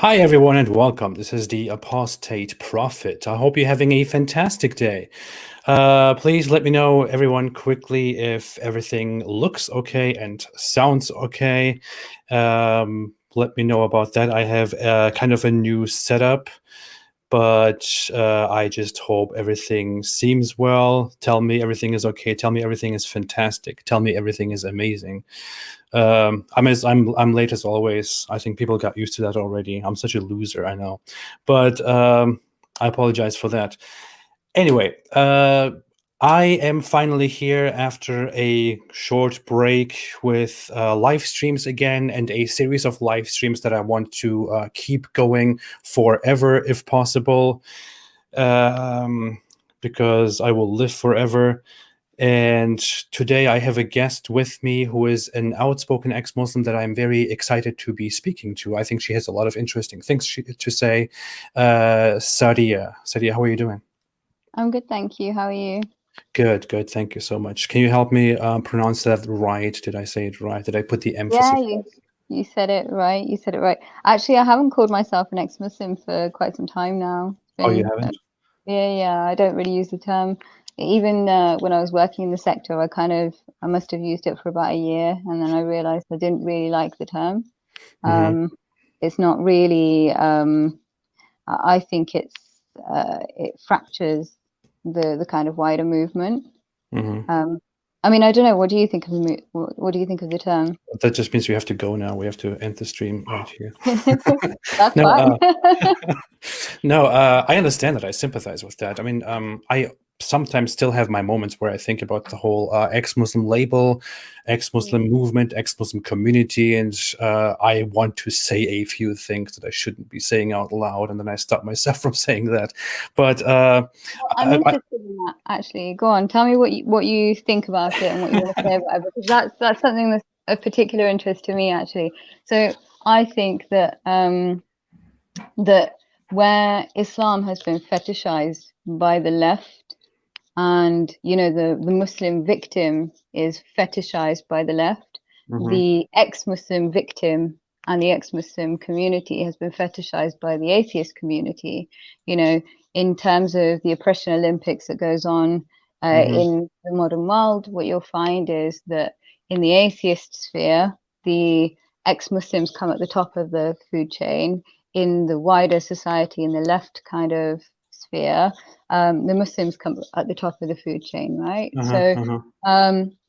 Hi, everyone, and welcome. This is the Apostate Prophet. I hope you're having a fantastic day. Please let me know, everyone, quickly if everything looks okay and sounds okay. Let me know about that. I have kind of a new setup, but I just hope everything seems well. Tell me everything is okay. Tell me everything is fantastic. Tell me everything is amazing. I'm late as always. I think people got used to that already. I'm such a loser, I know, but I apologize for that. Anyway, I am finally here after a short break with live streams again, and a series of live streams that I want to keep going forever if possible, because I will live forever. And today I have a guest with me who is an outspoken ex-Muslim that I'm very excited to be speaking to. I think she has a lot of interesting things to say. Sadia, how are you doing? I'm good, thank you. How are you? Good. Thank you so much. Can you help me pronounce that right? Did I say it right? Did I put the emphasis? Yeah, you said it right. You said it right. Actually, I haven't called myself an ex-Muslim for quite some time now. Oh, you haven't? Yeah. I don't really use the term. Even when I was working in the sector, I must have used it for about a year, and then I realized I didn't really like the term. It's not really. I think it fractures the kind of wider movement. I mean, I don't know. What do you think of what do you think of the term? That just means we have to go now. We have to end the stream right here. That's No, fine. no, I understand that. I sympathize with that. I mean, I sometimes still have my moments where I think about the whole ex-Muslim label, ex-Muslim movement, ex-Muslim community, and I want to say a few things that I shouldn't be saying out loud, and then I stop myself from saying that. But I'm interested in that, actually. Go on, tell me what you think about it and what you want to say about it, because that's something that's of particular interest to me, actually. So I think that that where Islam has been fetishized by the left, and the Muslim victim is fetishized by the left, the ex-Muslim victim and the ex-Muslim community has been fetishized by the atheist community. In terms of the oppression Olympics that goes on in the modern world, what you'll find is that in the atheist sphere, the ex-Muslims come at the top of the food chain. In the wider society, in the left kind of sphere, the Muslims come at the top of the food chain, right?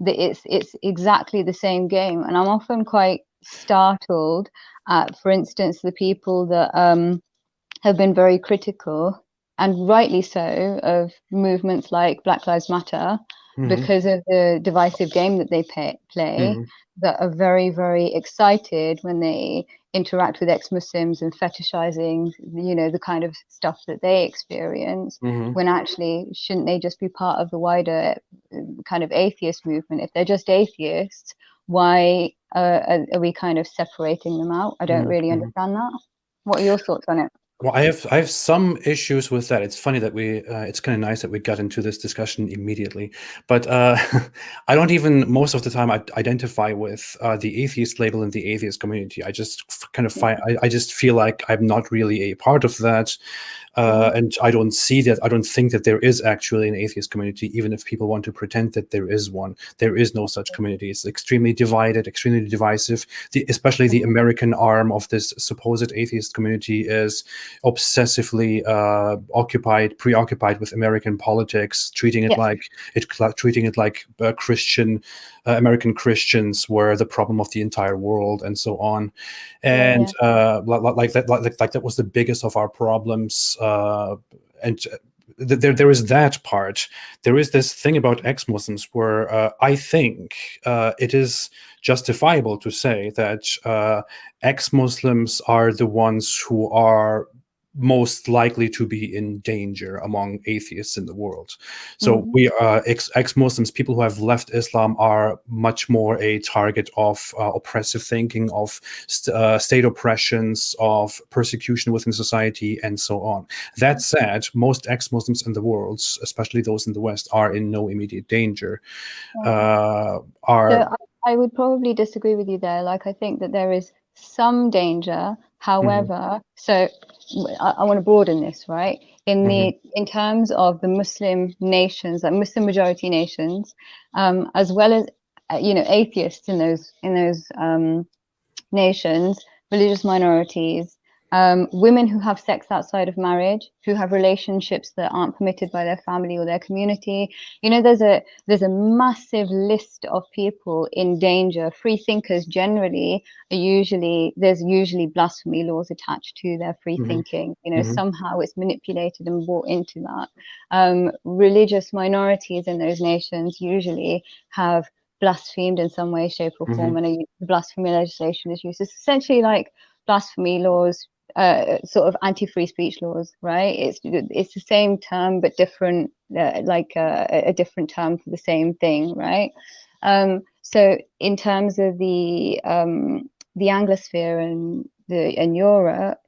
It's exactly the same game, and I'm often quite startled at, for instance, the people that have been very critical, and rightly so, of movements like Black Lives Matter because of the divisive game that they play, that are very, very excited when they interact with ex-Muslims and fetishizing, the kind of stuff that they experience, when actually shouldn't they just be part of the wider kind of atheist movement? If they're just atheists, why are we kind of separating them out? I don't really understand that. What are your thoughts on it? Well, I have some issues with that. It's funny that it's kind of nice that we got into this discussion immediately, but I don't even most of the time identify with the atheist label in the atheist community. I just kind of I just feel like I'm not really a part of that. And I don't see that. I don't think that there is actually an atheist community, even if people want to pretend that there is one. There is no such community. It's extremely divided, extremely divisive. Especially the American arm of this supposed atheist community is obsessively preoccupied with American politics, treating it like Christian American Christians were the problem of the entire world, and so on. And like that was the biggest of our problems. And there is that part. There is this thing about ex-Muslims where I think it is justifiable to say that ex-Muslims are the ones who are most likely to be in danger among atheists in the world. So we ex-Muslims, people who have left Islam, are much more a target of oppressive thinking, of state oppressions, of persecution within society, and so on. That said, most ex-Muslims in the world, especially those in the West, are in no immediate danger. So I would probably disagree with you there. Like, I think that there is some danger. However, so I want to broaden this, right? In terms of the Muslim nations, like Muslim majority nations, as well as atheists in those nations, religious minorities, women who have sex outside of marriage, who have relationships that aren't permitted by their family or their community. There's a massive list of people in danger. Free thinkers generally there's usually blasphemy laws attached to their free thinking. Somehow it's manipulated and bought into that. Religious minorities in those nations usually have blasphemed in some way, shape, or form, and the blasphemy legislation is used. It's essentially like blasphemy laws, sort of anti-free speech laws, right? It's the same term but different, a different term for the same thing, right? So in terms of the Anglosphere and Europe,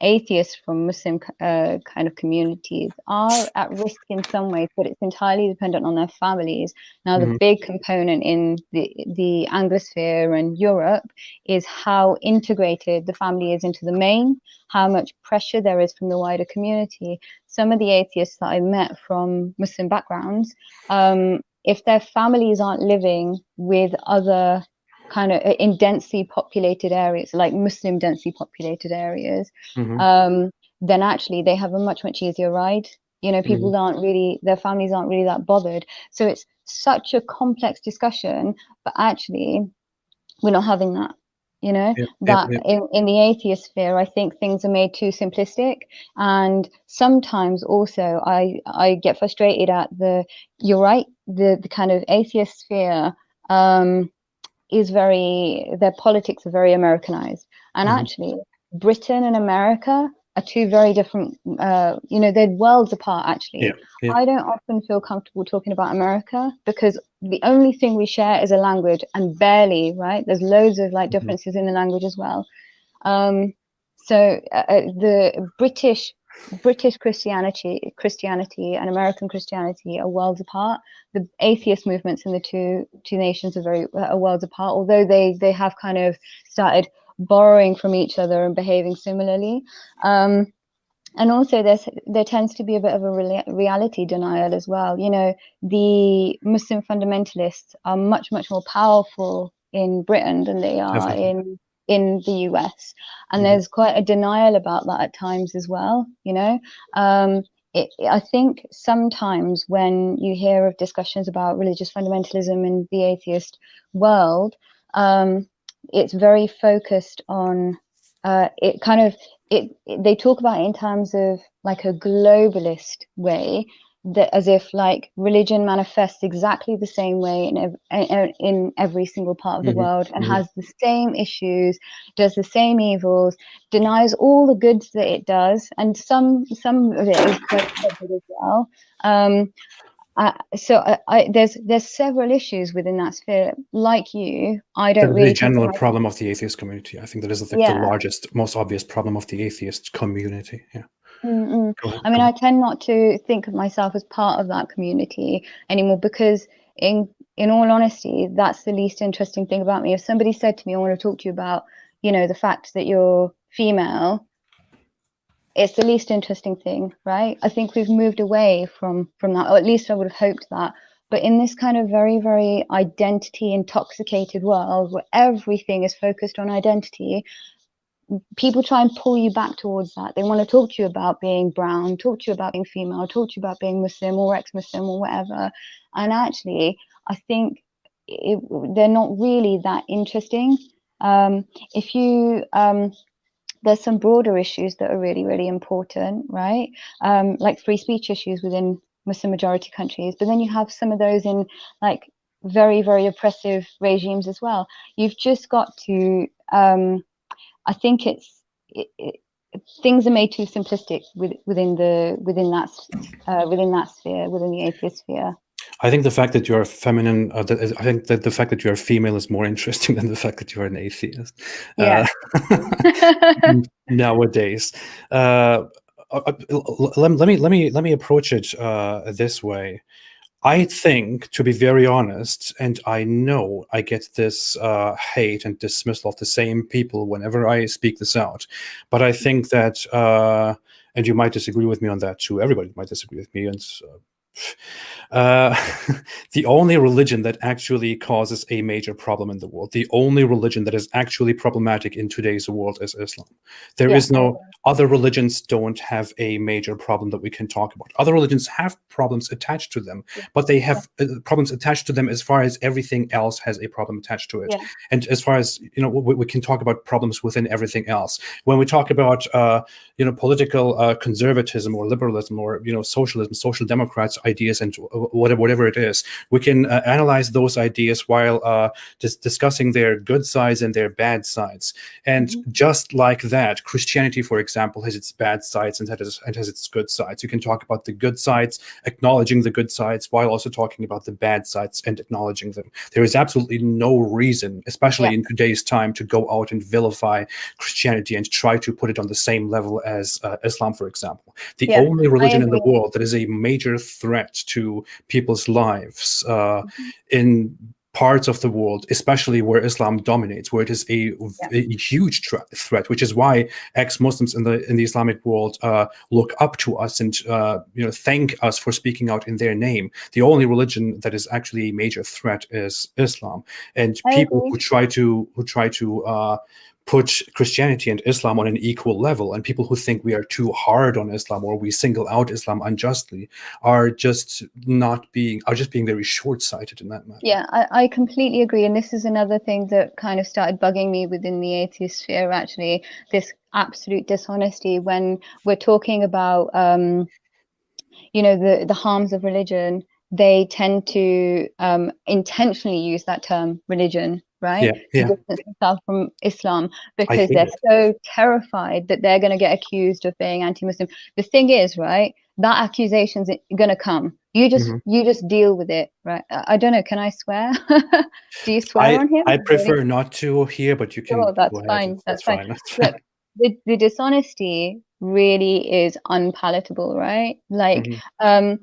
atheists from Muslim kind of communities are at risk in some ways, but it's entirely dependent on their families. Now, the big component in the Anglosphere and Europe is how integrated the family is into the main, how much pressure there is from the wider community. Some of the atheists that I met from Muslim backgrounds, if their families aren't living with other kind of in densely populated areas, like Muslim densely populated areas, then actually they have a much easier ride. People their families aren't really that bothered. So it's such a complex discussion, but actually we're not having that. In the atheist sphere, I think things are made too simplistic, and sometimes also I get frustrated at you're right, the kind of atheist sphere their politics are very Americanized, and actually Britain and America are two very different, they're worlds apart actually. I don't often feel comfortable talking about America because the only thing we share is a language, and barely, right? There's loads of differences in the language as well. So the British Christianity and American Christianity are worlds apart. The atheist movements in the two nations are worlds apart, although they have kind of started borrowing from each other and behaving similarly. And also there tends to be a bit of a reality denial as well. The Muslim fundamentalists are much more powerful in Britain than they are in the US, and there's quite a denial about that at times as well. I think sometimes when you hear of discussions about religious fundamentalism in the atheist world, it's very focused on they talk about it in terms of like a globalist way, that as if religion manifests exactly the same way in every single part of the world, and has the same issues, does the same evils, denies all the goods that it does, and some of it is quite good as well. There's several issues within that sphere. Like you, I don't really. The general problem of the atheist community. I think that is the largest, most obvious problem of the atheist community. Yeah. I tend not to think of myself as part of that community anymore, because in all honesty, that's the least interesting thing about me. If somebody said to me, I want to talk to you about, the fact that you're female, it's the least interesting thing, right? I think we've moved away from that, or at least I would have hoped that. But in this kind of very, very identity intoxicated world where everything is focused on identity, people try and pull you back towards that. They want to talk to you about being brown, talk to you about being female, talk to you about being Muslim or ex-Muslim or whatever. And actually, I think they're not really that interesting. There's some broader issues that are really, really important, right? Like free speech issues within Muslim majority countries, but then you have some of those in very, very oppressive regimes as well. You've just got to I think things are made too simplistic within that sphere, within the atheist sphere. I think the fact that you're feminine, I think that the fact that you're female is more interesting than the fact that you're an atheist. Yeah. Nowadays, let me approach it this way. I think, to be very honest, and I know I get this hate and dismissal of the same people whenever I speak this out, but I think that, and you might disagree with me on that too, everybody might disagree with me, and uh, the only religion that actually causes a major problem in the world, the only religion that is actually problematic in today's world is Islam. There is no, other religions don't have a major problem that we can talk about. Other religions have problems attached to them, but they have problems attached to them as far as everything else has a problem attached to it. And as far as, you know, we can talk about problems within everything else. When we talk about, you know, political conservatism or liberalism or, you know, socialism, social democrats ideas, and whatever it is, we can analyze those ideas while just discussing their good sides and their bad sides. And just like that, Christianity, for example, has its bad sides and has its good sides. You can talk about the good sides, acknowledging the good sides, while also talking about the bad sides and acknowledging them. There is absolutely no reason, especially in today's time, to go out and vilify Christianity and try to put it on the same level as Islam, for example. The only religion in the world that is a major threat to people's lives in parts of the world, especially where Islam dominates, where it is a huge threat, which is why ex-Muslims in the Islamic world look up to us and you know, thank us for speaking out in their name. The only religion that is actually a major threat is Islam, and people who try to put Christianity and Islam on an equal level, and people who think we are too hard on Islam or we single out Islam unjustly, are just being very short-sighted in that matter. Yeah, I completely agree. And this is another thing that kind of started bugging me within the atheist sphere, actually, this absolute dishonesty when we're talking about, you know, the harms of religion. They tend to intentionally use that term religion, right? To distance themselves from Islam, because they're so terrified that they're going to get accused of being anti-Muslim. The thing is, right, that accusation's going to come. You just deal with it, right? I don't know. Can I swear? Do you swear on here? I prefer not to here, but you can. Oh, that's fine. That's fine. Look, the dishonesty really is unpalatable, right? Like, for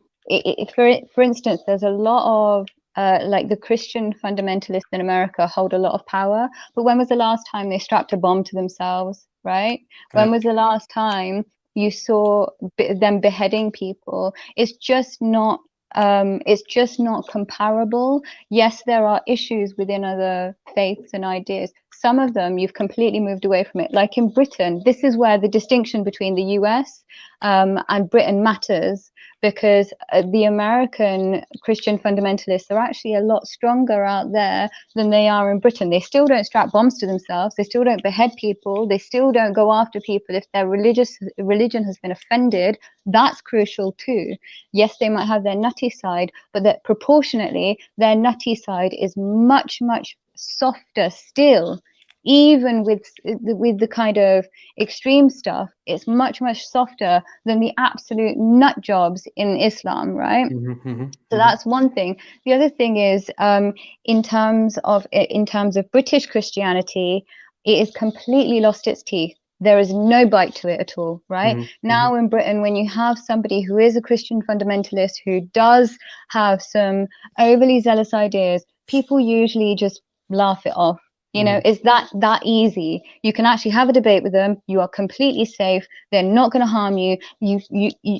instance, there's a lot of like the Christian fundamentalists in America hold a lot of power, but when was the last time they strapped a bomb to themselves, right? When was the last time you saw them beheading people? It's just not comparable. Yes, there are issues within other faiths and ideas. Some of them you've completely moved away from it. Like in Britain, this is where the distinction between the US and Britain matters, because the American Christian fundamentalists are actually a lot stronger out there than they are in Britain. They still don't strap bombs to themselves. They still don't behead people. They still don't go after people if their religion has been offended. That's crucial too. Yes, they might have their nutty side, but that proportionately their nutty side is much, much softer still. Even with the kind of extreme stuff, it's much, much softer than the absolute nut jobs in Islam, right? So that's one thing. The other thing is, in terms of British Christianity, it has completely lost its teeth. There is no bite to it at all, right? Now in Britain, when you have somebody who is a Christian fundamentalist who does have some overly zealous ideas, people usually just laugh it off. You know, it's that easy. You can actually have a debate with them. You are completely safe. They're not going to harm you.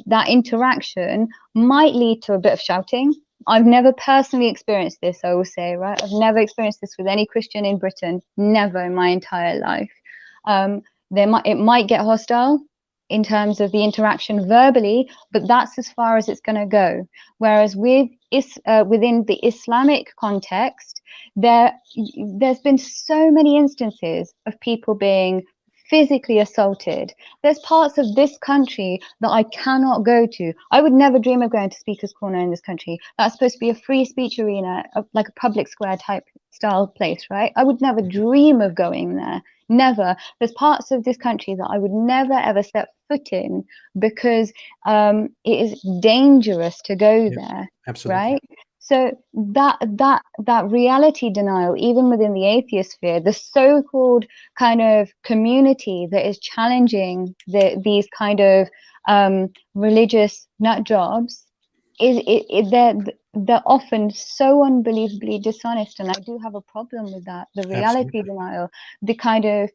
That interaction might lead to a bit of shouting. I've never personally experienced this, I will say, right? I've never experienced this with any Christian in Britain. Never in my entire life. It might get hostile in terms of the interaction verbally, but that's as far as it's going to go. Whereas within the Islamic context, there's been so many instances of people being physically assaulted. There's parts of this country that I cannot go to. I would never dream of going to Speaker's Corner in this country. That's supposed to be a free speech arena, like a public square type style place, right? I would never dream of going there. Never. There's parts of this country that I would never ever step foot in, because it is dangerous to go there. Absolutely. Right? So that reality denial, even within the atheist sphere, the so-called kind of community that is challenging these kind of religious nut jobs, they're often so unbelievably dishonest, and I do have a problem with that. The reality denial, the kind of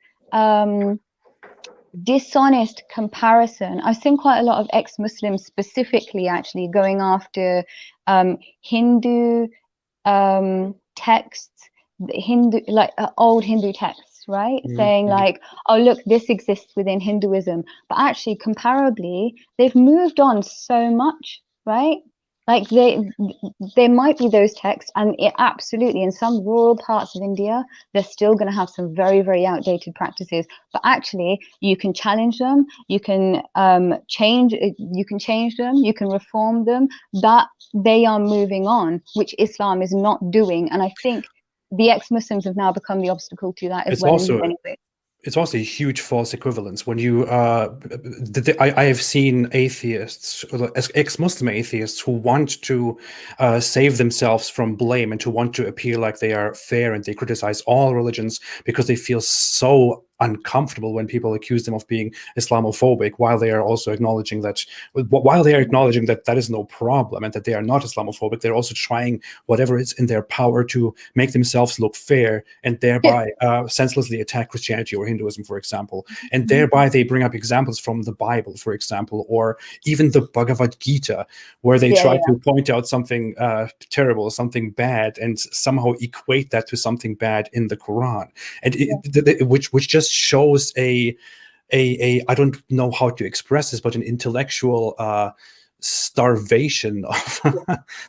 dishonest comparison. I've seen quite a lot of ex-Muslims specifically actually going after Hindu texts, Hindu, like old Hindu texts, right? Saying like, oh look, this exists within Hinduism, but actually comparably they've moved on so much, right? Like there might be those texts, and it absolutely, in some rural parts of India, they're still going to have some very, very outdated practices. But actually, you can challenge them, you can change them, you can reform them. That they are moving on, which Islam is not doing. And I think the ex-Muslims have now become the obstacle to that as well. In many ways. It's also a huge false equivalence when you I have seen atheists, ex-Muslim atheists, who want to save themselves from blame and who want to appear like they are fair, and they criticize all religions because they feel so uncomfortable when people accuse them of being Islamophobic, while they are also acknowledging that that is no problem and that they are not Islamophobic. They're also trying whatever is in their power to make themselves look fair, and thereby senselessly attack Christianity or Hinduism, for example. And thereby they bring up examples from the Bible, for example, or even the Bhagavad Gita, where they try to point out something terrible, something bad, and somehow equate that to something bad in the Quran, and which just shows a I don't know how to express this, but an intellectual starvation of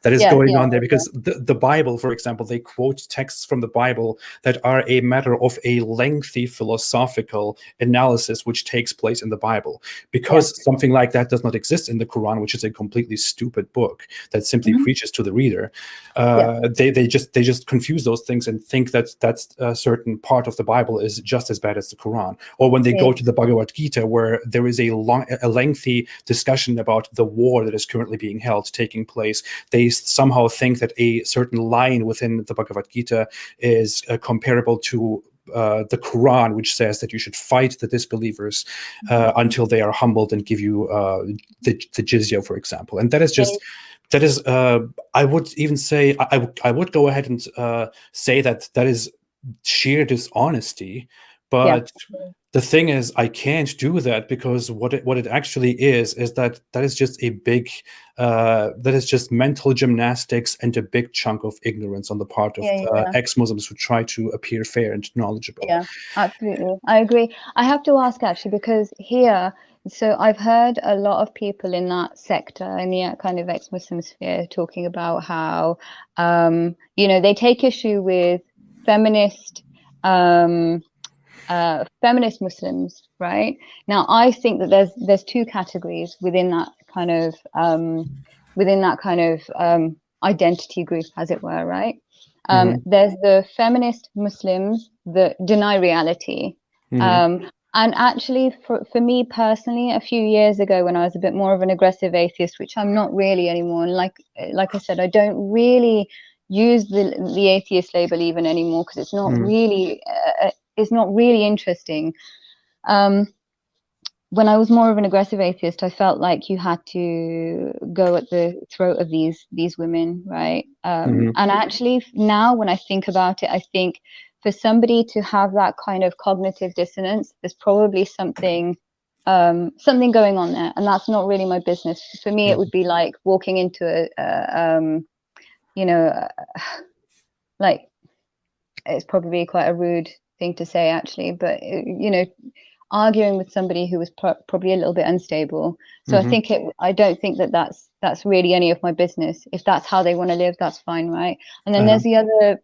that is going on there, because the Bible, for example, they quote texts from the Bible that are a matter of a lengthy philosophical analysis which takes place in the Bible, because something like that does not exist in the Quran, which is a completely stupid book that simply preaches to the reader. They just confuse those things and think that that's a certain part of the Bible is just as bad as the Quran. Or when they go to the Bhagavad Gita, where there is a lengthy discussion about the war that is currently being held, taking place, they somehow think that a certain line within the Bhagavad Gita is comparable to the Quran, which says that you should fight the disbelievers until they are humbled and give you the jizya, for example. And that is I would even say, I would go ahead and say that is sheer dishonesty. But the thing is, I can't do that, because what it actually is that is just a big that is just mental gymnastics and a big chunk of ignorance on the part of ex-Muslims who try to appear fair and knowledgeable. Yeah, absolutely, I agree. I have to ask actually, because here, so I've heard a lot of people in that sector, in the kind of ex-Muslim sphere, talking about how they take issue with feminist Muslims, right? Now, I think that there's two categories within that kind of identity group, as it were, right? There's the feminist Muslims that deny reality. And actually, for me personally, a few years ago, when I was a bit more of an aggressive atheist, which I'm not really anymore, and like I said, I don't really use the atheist label even anymore, because it's not really interesting. When I was more of an aggressive atheist, I felt like you had to go at the throat of these women, right? And actually now, when I think about it, I think for somebody to have that kind of cognitive dissonance, there's probably something going on there, and that's not really my business. For me, it would be like walking into like, it's probably quite a rude thing to say actually, but arguing with somebody who was probably a little bit unstable. So I don't think that's really any of my business. If that's how they want to live, that's fine, right? And then there's the other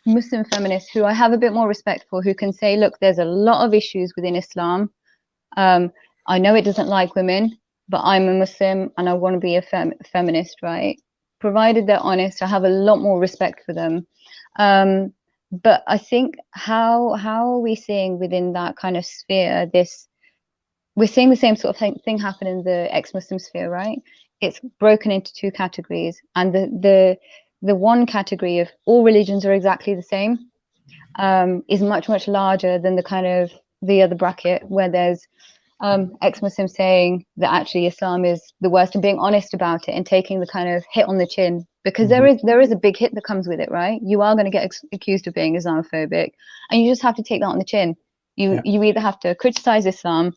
Muslim feminists who I have a bit more respect for, who can say, look, there's a lot of issues within Islam. I know it doesn't like women, but I'm a Muslim and I want to be a feminist, right? Provided they're honest, I have a lot more respect for them. But I think how are we seeing within that kind of sphere we're seeing the same sort of thing happen in the ex-Muslim sphere, right? It's broken into two categories, and the one category of all religions are exactly the same is much larger than the kind of the other bracket, where there's ex-Muslims saying that actually Islam is the worst, and being honest about it and taking the kind of hit on the chin, because there is a big hit that comes with it, right? You are going to get accused of being Islamophobic, and you just have to take that on the chin. You either have to criticize Islam,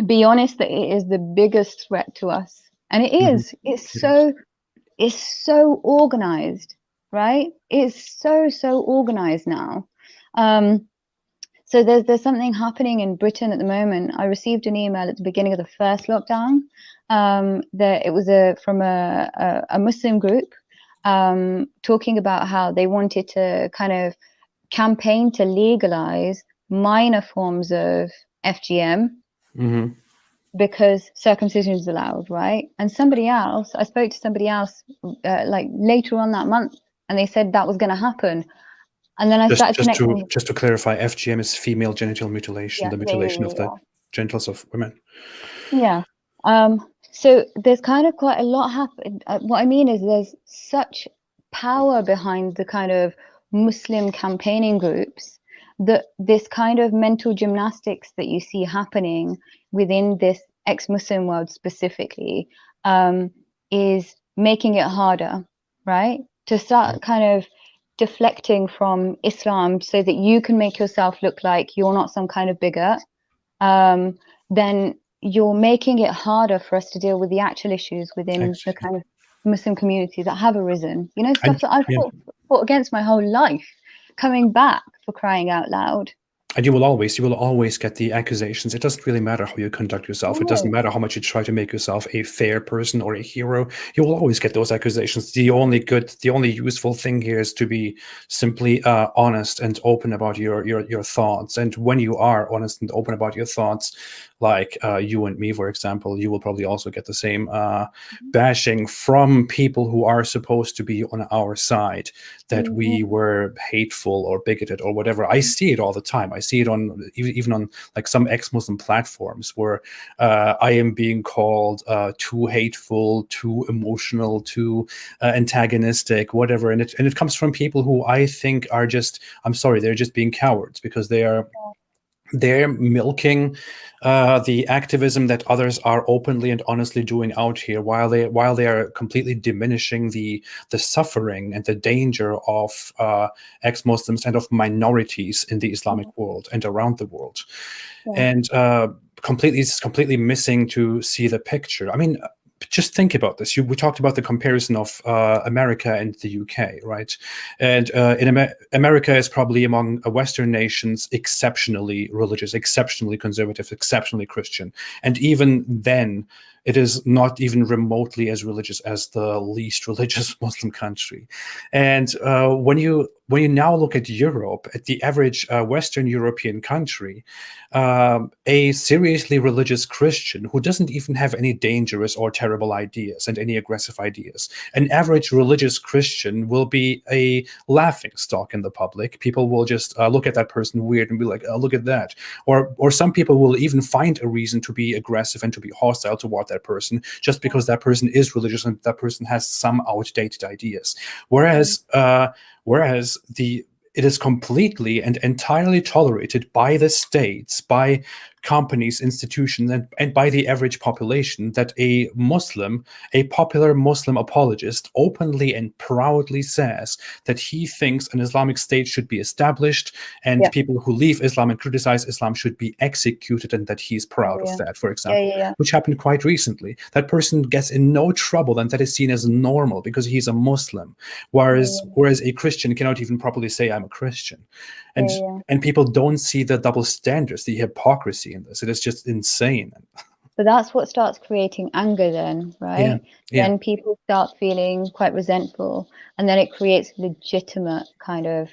be honest that it is the biggest threat to us, and it is. It's so organized, right? It's so organized now. So there's something happening in Britain at the moment. I received an email at the beginning of the first lockdown. That it was from a Muslim group talking about how they wanted to kind of campaign to legalize minor forms of FGM because circumcision is allowed, right? And I spoke to somebody else like later on that month, and they said that was going to happen. And then I started connecting. Just to clarify, FGM is female genital mutilation, the mutilation of the genitals of women. Yeah. So there's kind of quite a lot happen. What I mean is there's such power behind the kind of Muslim campaigning groups that this kind of mental gymnastics that you see happening within this ex-Muslim world specifically is making it harder, right? To start kind of deflecting from Islam so that you can make yourself look like you're not some kind of bigot, then you're making it harder for us to deal with the actual issues within the kind of Muslim community that have arisen. You know, stuff that I've fought against my whole life, coming back, for crying out loud. And you will always get the accusations. It doesn't really matter how you conduct yourself. It doesn't matter how much you try to make yourself a fair person or a hero. You will always get those accusations. The only useful thing here is to be simply honest and open about your thoughts. And when you are honest and open about your thoughts, like you and me, for example, you will probably also get the same bashing from people who are supposed to be on our side, that we were hateful or bigoted or whatever. I see it all the time. I see it on even on like some ex-Muslim platforms where I am being called too hateful, too emotional, too antagonistic, whatever. And it comes from people who I think are they're just being cowards, because they're milking the activism that others are openly and honestly doing out here, while they are completely diminishing the suffering and the danger of ex-Muslims and of minorities in the Islamic world and around the world, and completely missing to see the picture. I mean, just think about this. We talked about the comparison of America and the UK, right? And America is probably among Western nations exceptionally religious, exceptionally conservative, exceptionally Christian. And even then, it is not even remotely as religious as the least religious Muslim country. And when you now look at Europe, at the average Western European country, a seriously religious Christian who doesn't even have any dangerous or terrible ideas and any aggressive ideas, an average religious Christian will be a laughing stock in the public. People will just look at that person weird and be like, oh, look at that. Or some people will even find a reason to be aggressive and to be hostile toward that person just because that person is religious and that person has some outdated ideas. Whereas it is completely and entirely tolerated by the states, by companies, institutions, and by the average population that a popular Muslim apologist openly and proudly says that he thinks an Islamic State should be established and people who leave Islam and criticize Islam should be executed, and that he's proud of that, for example, which happened quite recently. That person gets in no trouble, and that is seen as normal because he's a Muslim, whereas a Christian cannot even properly say, I'm a Christian. And people don't see the double standards, the hypocrisy in this. It is just insane. But that's what starts creating anger then, right? Then people start feeling quite resentful, and then it creates legitimate kind of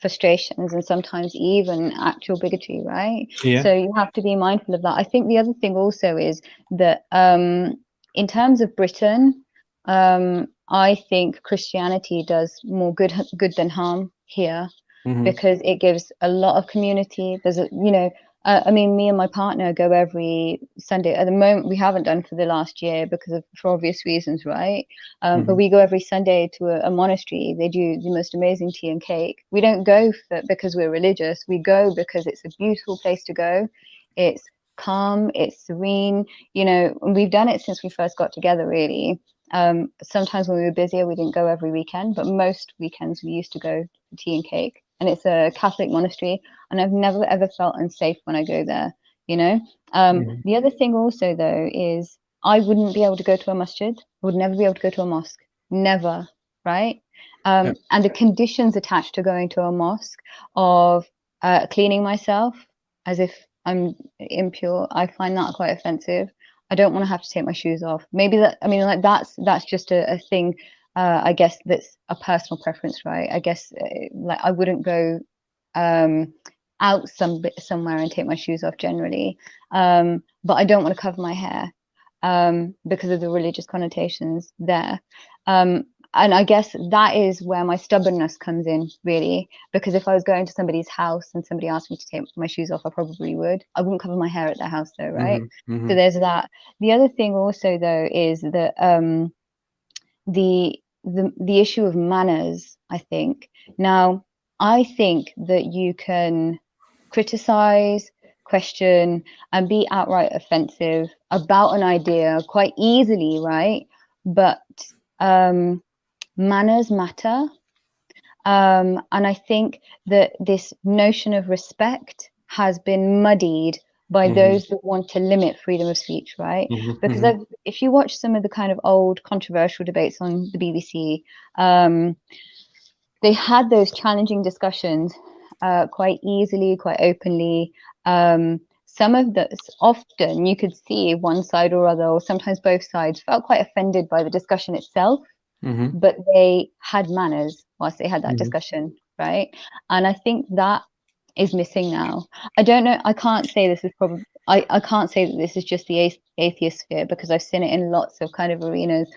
frustrations and sometimes even actual bigotry, right? So you have to be mindful of that. I think the other thing also is that in terms of Britain, I think Christianity does more good than harm here. Because it gives a lot of community. There's I mean, me and my partner go every Sunday. At the moment, we haven't done for the last year for obvious reasons, right? But we go every Sunday to a monastery. They do the most amazing tea and cake. We don't go because we're religious. We go because it's a beautiful place to go. It's calm, it's serene, you know, and we've done it since we first got together, really. Sometimes when we were busier, we didn't go every weekend, but most weekends we used to go for tea and cake. And it's a Catholic monastery, and I've never ever felt unsafe when I go there, you know. The other thing also, though, is I wouldn't be able to go to a masjid. I would never be able to go to a mosque. Never, right? And the conditions attached to going to a mosque of cleaning myself as if I'm impure, I find that quite offensive. I don't want to have to take my shoes off. Maybe that, I mean, like that's just a thing, I guess that's a personal preference, right? I guess like I wouldn't go out somewhere and take my shoes off generally. But I don't want to cover my hair because of the religious connotations there. And I guess that is where my stubbornness comes in, really, because if I was going to somebody's house and somebody asked me to take my shoes off, I probably would. I wouldn't cover my hair at their house, though, right? So there's that. The other thing also, though, is that the issue of manners, I think. Now, I think that you can criticize, question, and be outright offensive about an idea quite easily, right? But manners matter. And I think that this notion of respect has been muddied by those that want to limit freedom of speech, right? Because if you watch some of the kind of old controversial debates on the BBC, they had those challenging discussions quite easily, quite openly. Some of those, often you could see one side or other, or sometimes both sides, felt quite offended by the discussion itself. But they had manners whilst they had that discussion, right? And I think that is missing now. I don't know. I can't say this is probably. I can't say that this is just the atheist sphere, because I've seen it in lots of kind of arenas.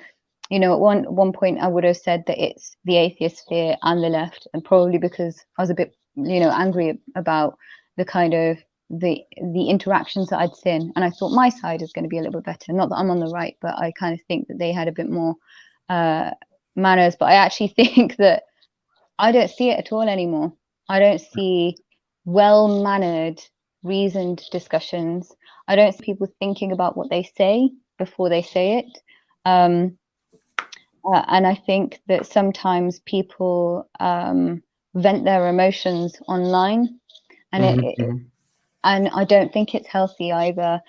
You know, at one point I would have said that it's the atheist sphere and the left, and probably because I was a bit, you know, angry about the kind of the interactions that I'd seen, and I thought my side is going to be a little bit better. Not that I'm on the right, but I kind of think that they had a bit more manners. But I actually think that I don't see it at all anymore. I don't see well-mannered, reasoned discussions. I don't see people thinking about what they say before they say it. And I think that sometimes people vent their emotions online, and and I don't think it's healthy either.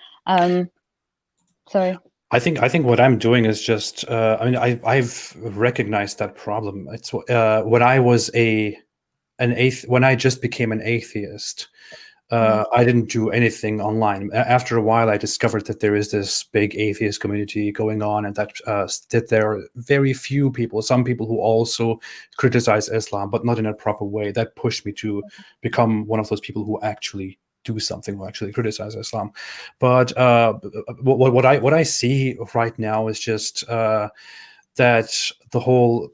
Sorry. I think what I'm doing is just, I mean, I've recognized that problem. It's when I was when I just became an atheist, I didn't do anything online. After a while, I discovered that there is this big atheist community going on, and that there are very few people, some people who also criticize Islam, but not in a proper way. That pushed me to become one of those people who actually do something, who actually criticize Islam. But what I see right now is just that the whole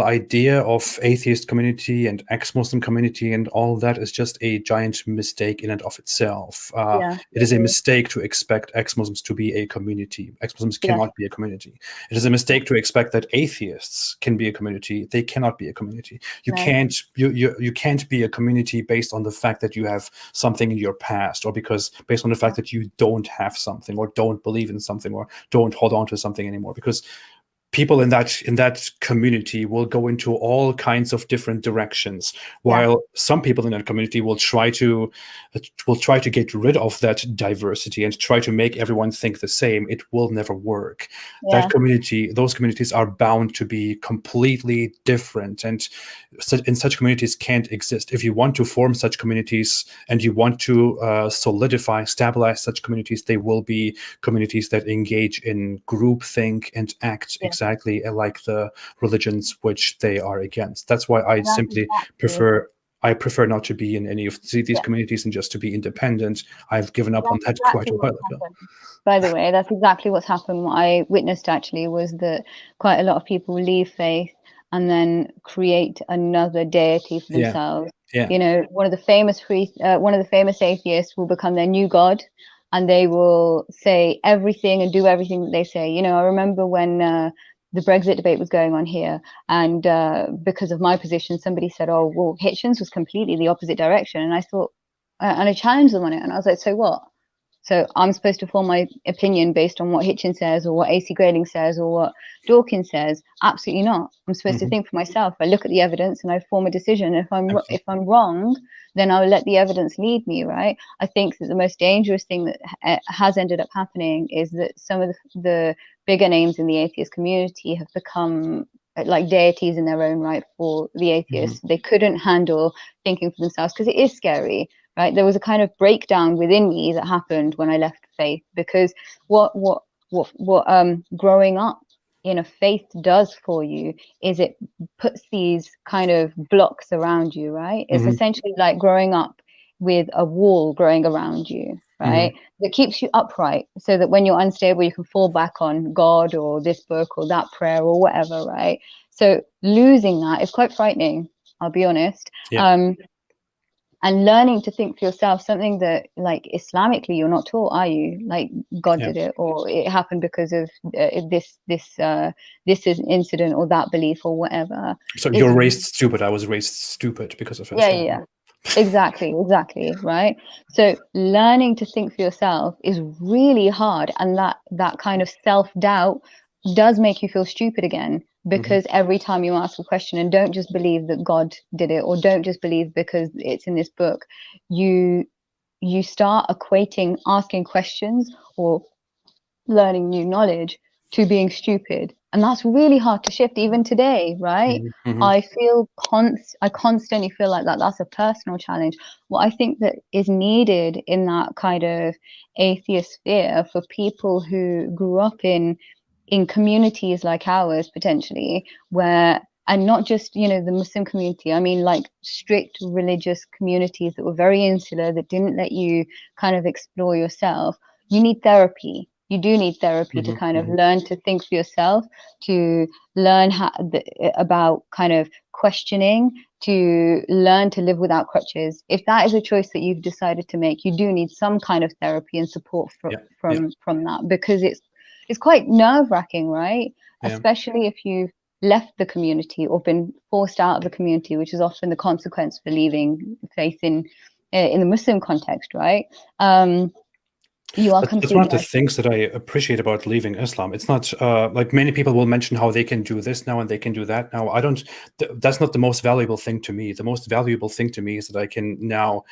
idea of atheist community and ex-Muslim community and all that is just a giant mistake in and of itself. It is a mistake to expect ex-Muslims to be a community. Ex-Muslims cannot be a community. It is a mistake to expect that atheists can be a community. They cannot be a community. You can't be a community based on the fact that you have something in your past, or based on the fact that you don't have something, or don't believe in something, or don't hold on to something anymore. Because people in that community will go into all kinds of different directions, while some people in that community will try to get rid of that diversity and try to make everyone think the same. It will never work. Those communities are bound to be completely different, and such communities can't exist. If you want to form such communities and you want to stabilize such communities, they will be communities that engage in groupthink and act exactly like the religions which they are against. That's why I simply prefer not to be in any of these communities and just to be independent. I've given up on that quite a while ago. By the way, that's exactly what's happened. What I witnessed actually was that quite a lot of people leave faith and then create another deity for themselves. You know, one of the famous atheists will become their new god, and they will say everything and do everything that they say. You know, I remember when the Brexit debate was going on here, and because of my position, somebody said, "Oh, well, Hitchens was completely the opposite direction," and I thought, and I challenged them on it, and I was like, so what? So I'm supposed to form my opinion based on what Hitchens says, or what AC Grayling says, or what Dawkins says? Absolutely not. I'm supposed to think for myself. I look at the evidence and I form a decision. If I'm wrong, then I'll let the evidence lead me, right? I think that the most dangerous thing that has ended up happening is that some of the bigger names in the atheist community have become like deities in their own right for the atheists. They couldn't handle thinking for themselves because it is scary. Right, there was a kind of breakdown within me that happened when I left faith, because what growing up in a faith does for you is it puts these kind of blocks around you, right? It's essentially like growing up with a wall growing around you, right? That keeps you upright, so that when you're unstable, you can fall back on God or this book or that prayer or whatever, right? So losing that is quite frightening, I'll be honest. Yeah. And learning to think for yourself, something that like Islamically you're not taught, are you? Like God did it, or it happened because of this is an incident or that belief or whatever. So you're raised stupid. I was raised stupid because of Islam. Yeah. Exactly, right? So learning to think for yourself is really hard, and that kind of self-doubt does make you feel stupid again, because every time you ask a question, and don't just believe that God did it, or don't just believe because it's in this book, you start equating asking questions or learning new knowledge to being stupid, and that's really hard to shift even today, right? I constantly feel like that's a personal challenge. What I think that is needed in that kind of atheist sphere for people who grew up in communities like ours, potentially, where, and not just, the Muslim community, I mean like strict religious communities that were very insular, that didn't let you kind of explore yourself. You need therapy. You do need therapy to kind of learn to think for yourself, to learn about kind of questioning, to learn to live without crutches. If that is a choice that you've decided to make, you do need some kind of therapy and support from that, because it's quite nerve-wracking, right? Especially if you've left the community or been forced out of the community, which is often the consequence for leaving faith in the Muslim context, right? That's one of the things that I appreciate about leaving Islam. It's not like many people will mention how they can do this now and they can do that now. I don't. That's not the most valuable thing to me. The most valuable thing to me is that I can now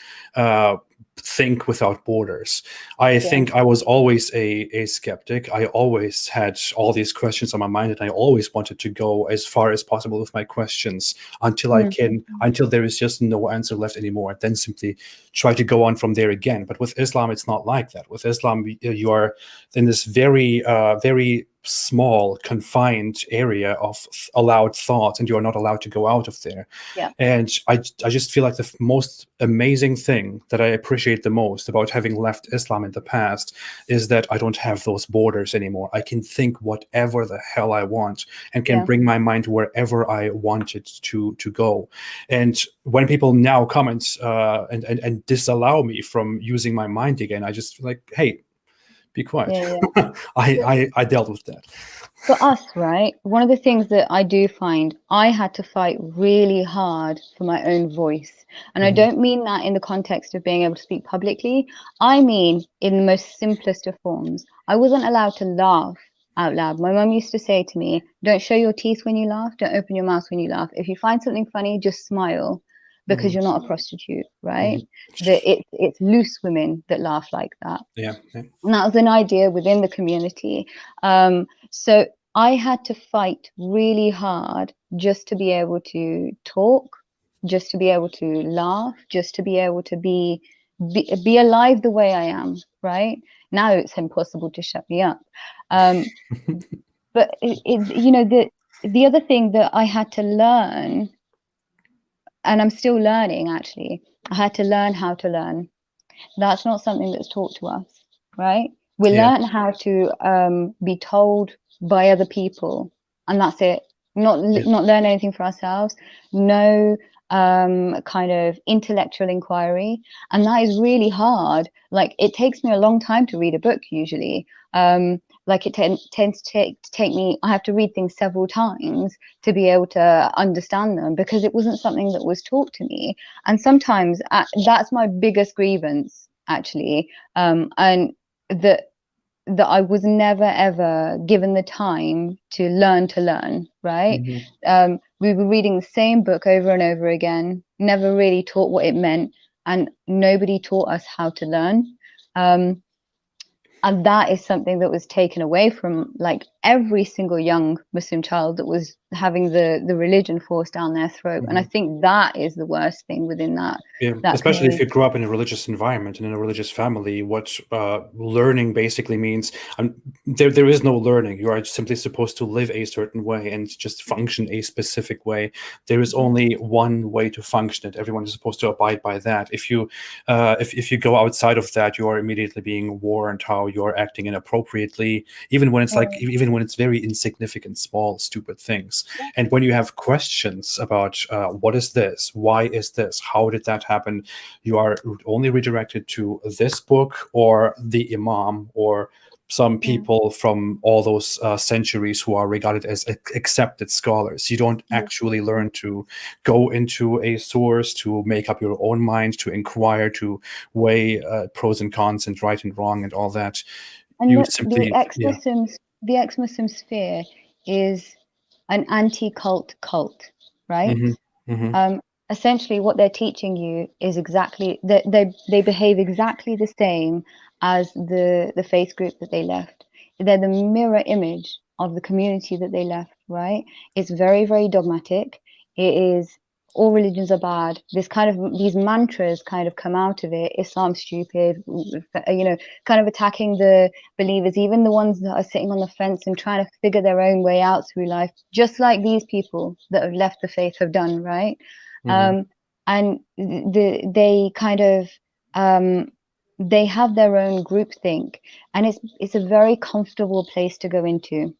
think without borders. I think I was always a skeptic. I always had all these questions on my mind, and I always wanted to go as far as possible with my questions until until there is just no answer left anymore. Then simply try to go on from there again. But with Islam, it's not like that. With Islam, you are in this very, very small, confined area of allowed thought, and you are not allowed to go out of there. And I just feel like the most amazing thing that I appreciate the most about having left Islam in the past is that I don't have those borders anymore. I can think whatever the hell I want and can bring my mind wherever I want it to go. And when people now comment and disallow me from using my mind again, I just like, hey, be quiet. I dealt with that. For us, right, one of the things that I do find, I had to fight really hard for my own voice. And I don't mean that in the context of being able to speak publicly. I mean in the most simplest of forms. I wasn't allowed to laugh out loud. My mum used to say to me, don't show your teeth when you laugh, don't open your mouth when you laugh. If you find something funny, just smile, because you're not a prostitute, right? It's loose women that laugh like that. And that was an idea within the community. So I had to fight really hard just to be able to talk, just to be able to laugh, just to be able to be alive the way I am, right? Now it's impossible to shut me up. But the other thing that I had to learn, and I'm still learning, actually, I had to learn how to learn. That's not something that's taught to us, right? We learn how to be told by other people, and that's it. Not learn anything for ourselves. No kind of intellectual inquiry, and that is really hard. Like, it takes me a long time to read a book usually. Like, it tends to take me, I have to read things several times to be able to understand them, because it wasn't something that was taught to me. And sometimes that's my biggest grievance, actually, and that I was never ever given the time to learn, right? We were reading the same book over and over again, never really taught what it meant, and nobody taught us how to learn. And that is something that was taken away from, like, every single young Muslim child, that was having the religion forced down their throat. And I think that is the worst thing within that. Especially community. if you grew up in a religious environment and in a religious family, what learning basically means. There is no learning. You are simply supposed to live a certain way and just function a specific way. There is only one way to function it. Everyone is supposed to abide by that. If you go outside of that, you are immediately being warned how you are acting inappropriately, even when it's even when it's very insignificant, small, stupid things. And when you have questions about what is this, why is this, how did that happen, you are only redirected to this book or the imam or some people from all those centuries who are regarded as accepted scholars. You don't actually learn to go into a source, to make up your own mind, to inquire, to weigh pros and cons and right and wrong and all that. And You look, simply, the ex-Muslim sphere is an anti-cult cult, right? Essentially, what they're teaching you is exactly that they behave exactly the same as the faith group that they left. They're the mirror image of the community that they left, right? It's very, very dogmatic. It is, all religions are bad. These mantras kind of come out of it. Islam's stupid, kind of attacking the believers, even the ones that are sitting on the fence and trying to figure their own way out through life, just like these people that have left the faith have done, right? And they kind of they have their own groupthink, and it's a very comfortable place to go into,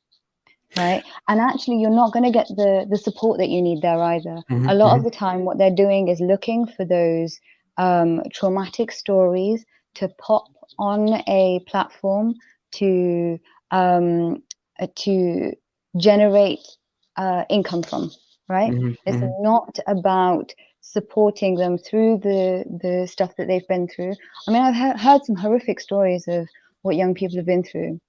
right? And actually, you're not going to get the support that you need there either. A lot of the time, what they're doing is looking for those traumatic stories to pop on a platform to generate income from, right? It's not about supporting them through the stuff that they've been through. I mean, I've heard some horrific stories of what young people have been through,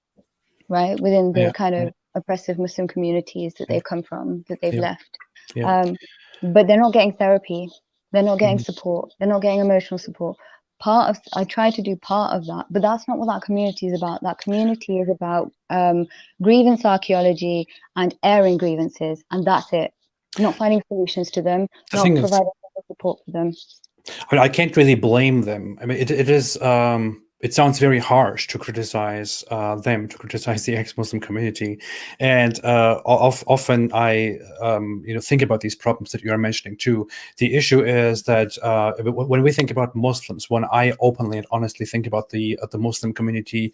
right, within the kind of oppressive Muslim communities that they've come from, that they've left. But they're not getting therapy, they're not getting support, they're not getting emotional support. I try to do part of that, but that's not what that community is about. That community is about grievance archaeology and airing grievances, and that's it. Not finding solutions to them, not providing support for them. I can't really blame them. I mean, it is. It sounds very harsh to criticize them, to criticize the ex-Muslim community, and often I, think about these problems that you are mentioning too. The issue is that when we think about Muslims, when I openly and honestly think about the Muslim community,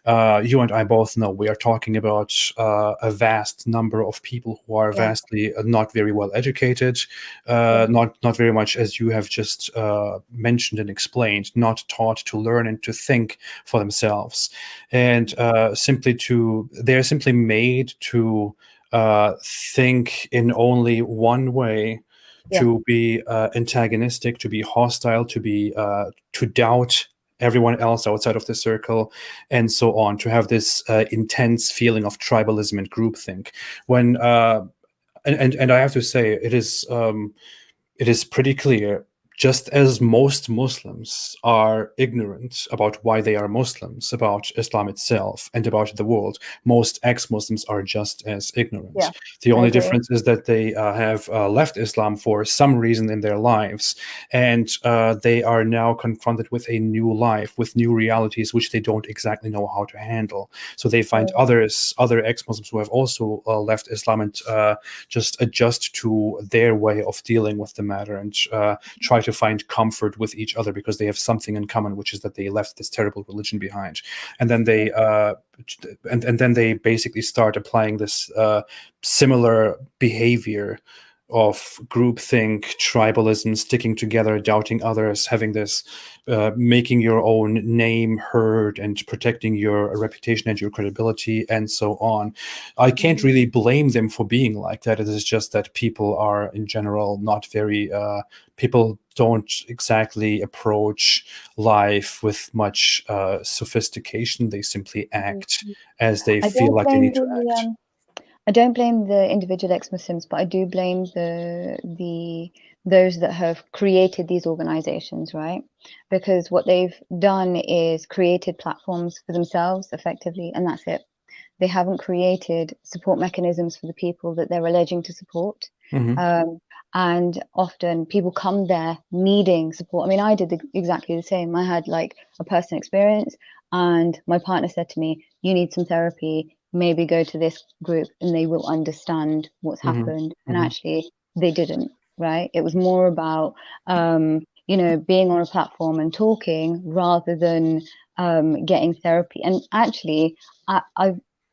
you and I both know we are talking about a vast number of people who are vastly not very well educated, not very much, as you have just mentioned and explained, not taught to learn and to think for themselves, and they're simply made to think in only one way, to be antagonistic, to be hostile, to doubt everyone else outside of the circle, and so on, to have this intense feeling of tribalism and groupthink. When and I have to say, it is pretty clear, just as most Muslims are ignorant about why they are Muslims, about Islam itself and about the world, most ex-Muslims are just as ignorant. The only difference is that they have left Islam for some reason in their lives, and they are now confronted with a new life, with new realities, which they don't exactly know how to handle. So they find other ex-Muslims who have also left Islam and just adjust to their way of dealing with the matter, and try to find comfort with each other because they have something in common, which is that they left this terrible religion behind. And then they and then they basically start applying this similar behavior of groupthink, tribalism, sticking together, doubting others, having this, making your own name heard and protecting your reputation and your credibility and so on. I can't really blame them for being like that. It is just that people are in general not very, people don't exactly approach life with much sophistication. They simply act as they feel like they need to act. I don't blame the individual ex-Muslims, but I do blame those that have created these organizations, right? Because what they've done is created platforms for themselves effectively, and that's it. They haven't created support mechanisms for the people that they're alleging to support. And often people come there needing support. I mean, I did exactly the same. I had like a personal experience, and my partner said to me, "You need some therapy. Maybe go to this group and they will understand what's happened." And actually, they didn't, right? It was more about, being on a platform and talking rather than getting therapy. And actually,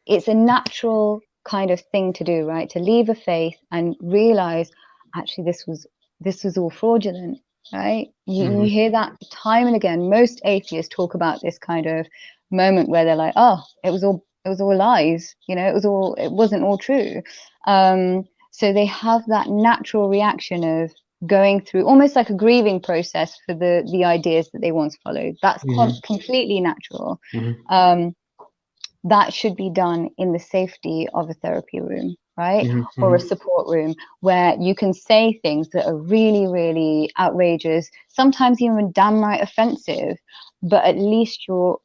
it's a natural kind of thing to do, right? To leave a faith and realize, actually, this was all fraudulent, right? You hear that time and again. Most atheists talk about this kind of moment where they're like, "Oh, it was all lies, it wasn't all true." So they have that natural reaction of going through almost like a grieving process for the ideas that they once followed. That's completely natural. That should be done in the safety of a therapy room, right? Or a support room where you can say things that are really, really outrageous, sometimes even damn right offensive, but at least you're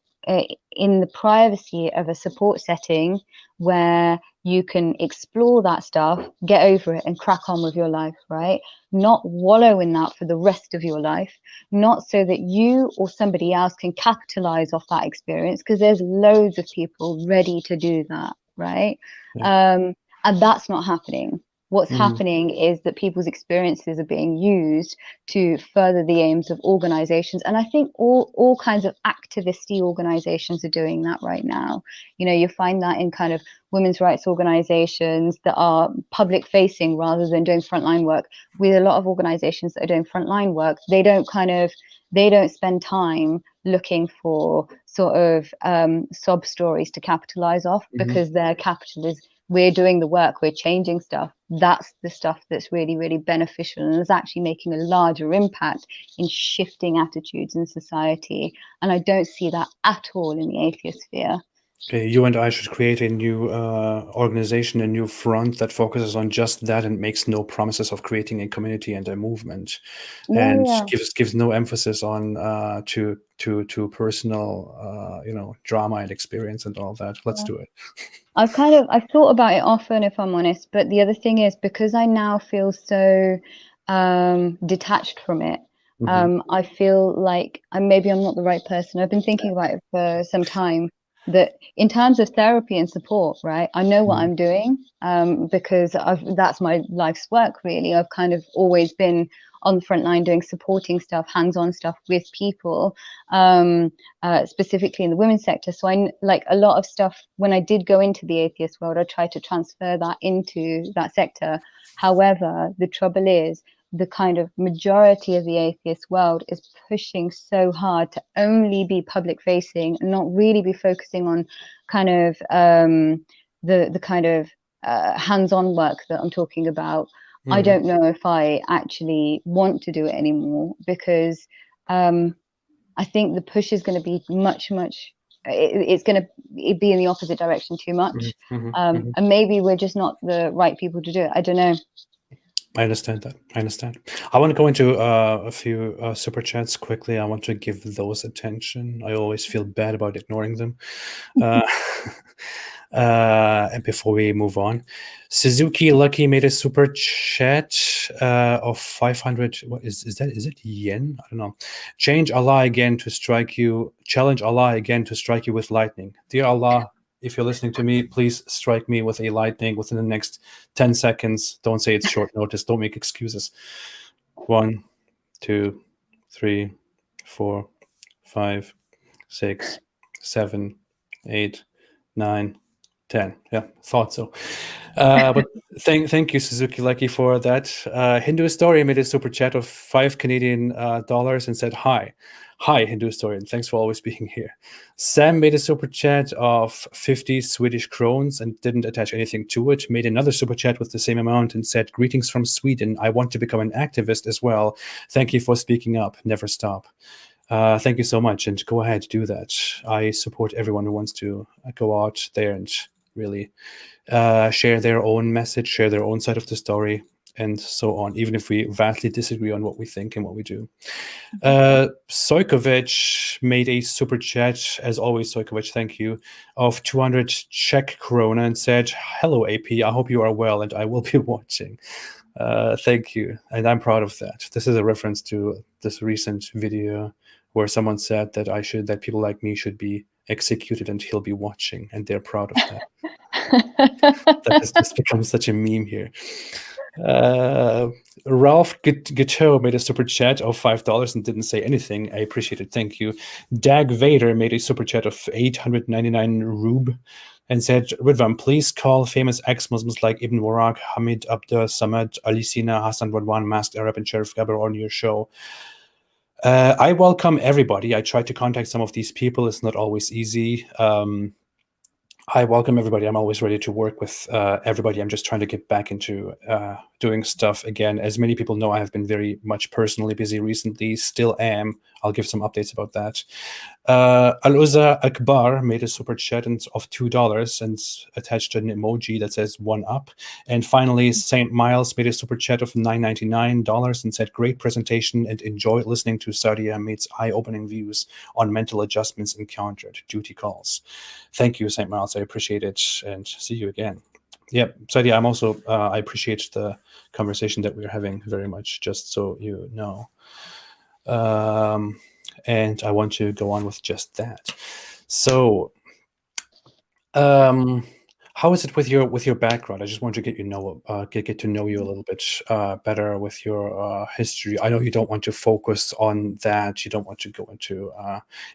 in the privacy of a support setting where you can explore that stuff, get over it, and crack on with your life, right? Not wallow in that for the rest of your life, not so that you or somebody else can capitalize off that experience, because there's loads of people ready to do that, right? And that's not happening. What's happening is that people's experiences are being used to further the aims of organizations. And I think all kinds of activist-y organizations are doing that right now. You find that in kind of women's rights organizations that are public facing rather than doing frontline work. With a lot of organizations that are doing frontline work, they don't spend time looking for sort of sob stories to capitalize off, because their capital is, we're doing the work, we're changing stuff. That's the stuff that's really, really beneficial and is actually making a larger impact in shifting attitudes in society. And I don't see that at all in the atheist sphere. You and I should create a new organization, a new front that focuses on just that and makes no promises of creating a community and a movement, and gives no emphasis on to personal drama and experience and all that. Let's do it. I've thought about it often, if I'm honest, but the other thing is, because I now feel so detached from it, I feel like maybe I'm not the right person. I've been thinking about it for some time, that in terms of therapy and support, right, I know what I'm doing, because that's my life's work, really. I've kind of always been on the front line doing supporting stuff, hands-on stuff with people, specifically in the women's sector. So I like a lot of stuff. When I did go into the atheist world, I tried to transfer that into that sector. However, the trouble is, the kind of majority of the atheist world is pushing so hard to only be public facing and not really be focusing on kind of the kind of hands-on work that I'm talking about. I don't know if I actually want to do it anymore, because I think the push is going to be much, it's going to be in the opposite direction too much. And maybe we're just not the right people to do it. I don't know. I understand that. I want to go into a few super chats quickly. I want to give those attention. I always feel bad about ignoring them. And before we move on, Suzuki Lucky made a super chat of 500. What is that? Is it yen? I don't know. Challenge Allah again to strike you with lightning. Dear Allah, if you're listening to me, please strike me with a lightning within the next 10 seconds. Don't say it's short notice. Don't make excuses. 1, 2, 3, 4, 5, 6, 7, 8, 9, 10. Yeah, thought so. But Thank you, Suzuki Lucky, for that. Hindu Story made a super chat of $5 Canadian and said, Hi, Hindu Historian. Thanks for always being here. Sam made a super chat of 50 Swedish crowns and didn't attach anything to it. Made another super chat with the same amount and said, Greetings from Sweden. I want to become an activist as well. Thank you for speaking up. Never stop. Thank you so much. And go ahead, do that. I support everyone who wants to go out there and really share their own message, share their own side of the story, and so on, even if we vastly disagree on what we think and what we do. Sojkovic made a super chat, as always, Sojkovic, thank you, of 200 Czech krona and said, Hello, AP, I hope you are well and I will be watching. Thank you, and I'm proud of that. This is a reference to this recent video where someone said that people like me should be executed and he'll be watching, and they're proud of that. That has just become such a meme here. Ralph Gateau made a super chat of $5 and didn't say anything. I appreciate it. Thank you. Dag Vader made a super chat of 899 rub and said, Ridvan, please call famous ex-Muslims like Ibn Waraq, Hamid Abdul Samad, Ali Sina, Hassan Radwan, Masked Arab, and Sheriff Gabber on your show. I welcome everybody. I try to contact some of these people. It's not always easy. I welcome everybody. I'm always ready to work with everybody. I'm just trying to get back into doing stuff again. As many people know, I have been very much personally busy recently, still am. I'll give some updates about that. Al-Uza Akbar made a super chat of $2 and attached an emoji that says one up. And finally, St. Miles made a super chat of $9.99 and said, great presentation and enjoy listening to Sadia Hameed's eye-opening views on mental adjustments encountered, duty calls. Thank you, St. Miles. I appreciate it, and see you again. Yeah, Sadia, I'm also, I appreciate the conversation that we're having very much, just so you know. And I want to go on with just that. So, how is it with your background? I just want to get to know you a little bit better with your history. I know you don't want to focus on that. You don't want to go into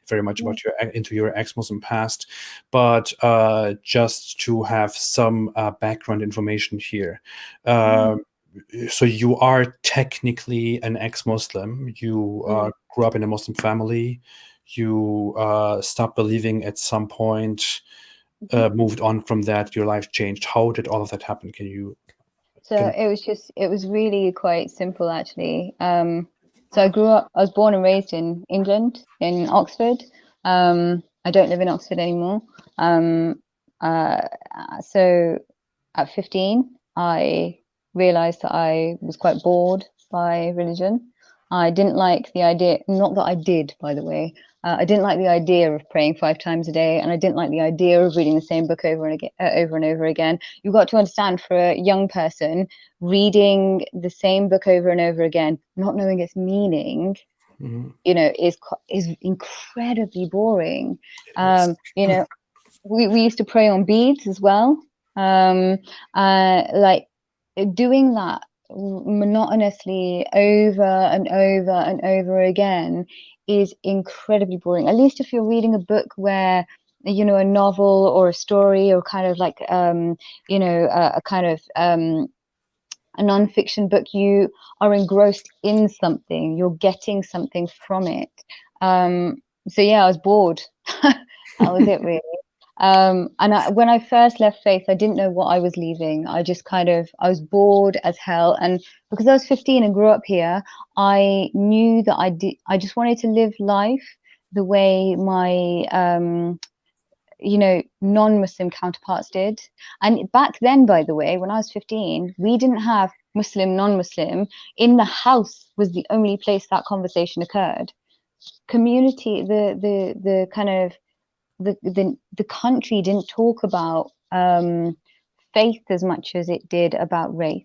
very much about your ex-Muslim past, but just to have some background information here. So you are technically an ex-Muslim. You grew up in a Muslim family. You stopped believing at some point. Moved on from that, your life changed. How did all of that happen? It was really quite simple, actually. So I was born and raised in England, in Oxford. I don't live in Oxford anymore. So at 15, I realized that I was quite bored by religion. I didn't like the idea, not that I did, by the way. I didn't like the idea of praying 5 times a day, and I didn't like the idea of reading the same book over and over again. You've got to understand, for a young person, reading the same book over and over again, not knowing its meaning, is incredibly boring. We used to pray on beads as well. Like doing that monotonously over and over and over again is incredibly boring. At least if you're reading a book where, a novel or a story, or kind of like a non-fiction book, you are engrossed in something, you're getting something from it. So yeah, I was bored. That was it, really. When I first left faith, I didn't know what I was leaving. I was bored as hell. And because I was 15 and grew up here, I knew that I just wanted to live life the way my, non-Muslim counterparts did. And back then, by the way, when I was 15, we didn't have Muslim, non-Muslim. In the house was the only place that conversation occurred. Community, the kind of, the country didn't talk about faith as much as it did about race.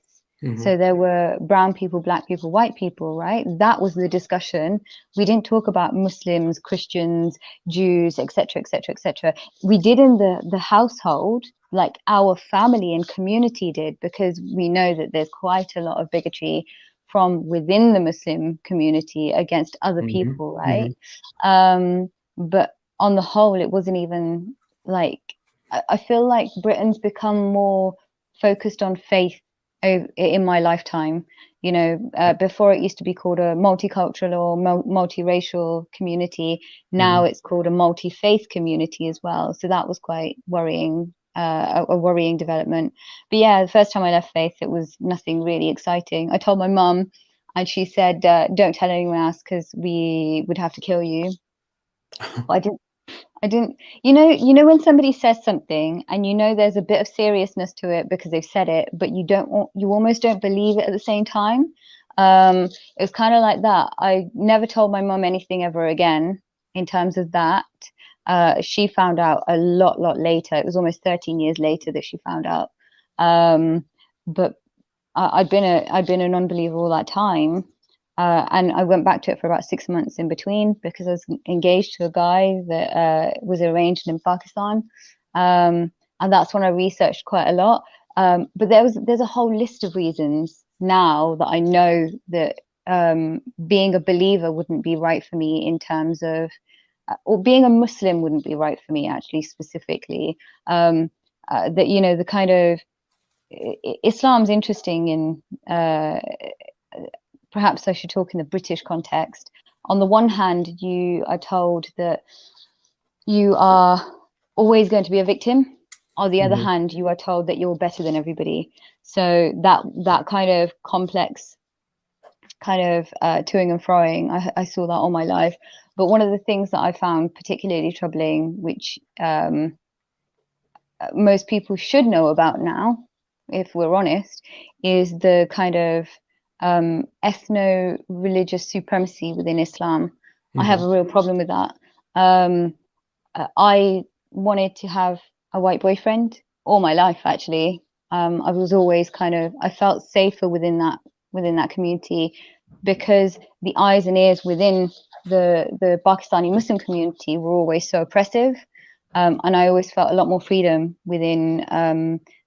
So there were brown people, black people, white people, right? That was the discussion. We didn't talk about Muslims, Christians, Jews, etc., etc., etc. We did in the household, like our family and community did, because we know that there's quite a lot of bigotry from within the Muslim community against other people, right? But on the whole, it wasn't even like, I feel like Britain's become more focused on faith in my lifetime. Before it used to be called a multicultural or multiracial community. Now it's called a multi-faith community as well. So that was quite worrying, a worrying development. But yeah, the first time I left faith, it was nothing really exciting. I told my mum, and she said, "Don't tell anyone else because we would have to kill you." But I didn't, when somebody says something and there's a bit of seriousness to it because they've said it, but you almost don't believe it at the same time. It was kind of like that. I never told my mum anything ever again in terms of that. She found out a lot later. It was almost 13 years later that she found out. But I'd been a non-believer all that time. And I went back to it for about 6 months in between because I was engaged to a guy that was arranged in Pakistan. And that's when I researched quite a lot. But there's a whole list of reasons now that I know that being a believer wouldn't be right for me in terms of, or being a Muslim wouldn't be right for me, actually, specifically. That, the kind of, Islam's interesting in, perhaps I should talk in the British context. On the one hand, you are told that you are always going to be a victim. On the other hand, you are told that you're better than everybody. So that kind of complex kind of toing and froing, I saw that all my life. But one of the things that I found particularly troubling, which most people should know about now, if we're honest, is the kind of ethno-religious supremacy within Islam. I have a real problem with that. I wanted to have a white boyfriend all my life, actually. I was always I felt safer within that community because the eyes and ears within the Pakistani Muslim community were always so oppressive. And I always felt a lot more freedom within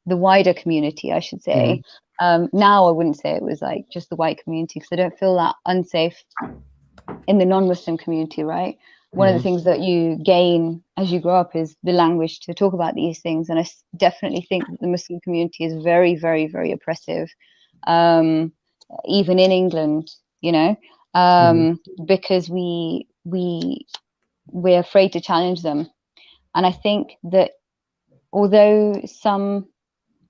the wider community, I should say. Now I wouldn't say it was like just the white community because I don't feel that unsafe in the non-Muslim community, right? One of the things that you gain as you grow up is the language to talk about these things. And I definitely think that the Muslim community is very, very, very oppressive, even in England, because we're afraid to challenge them. And I think that although some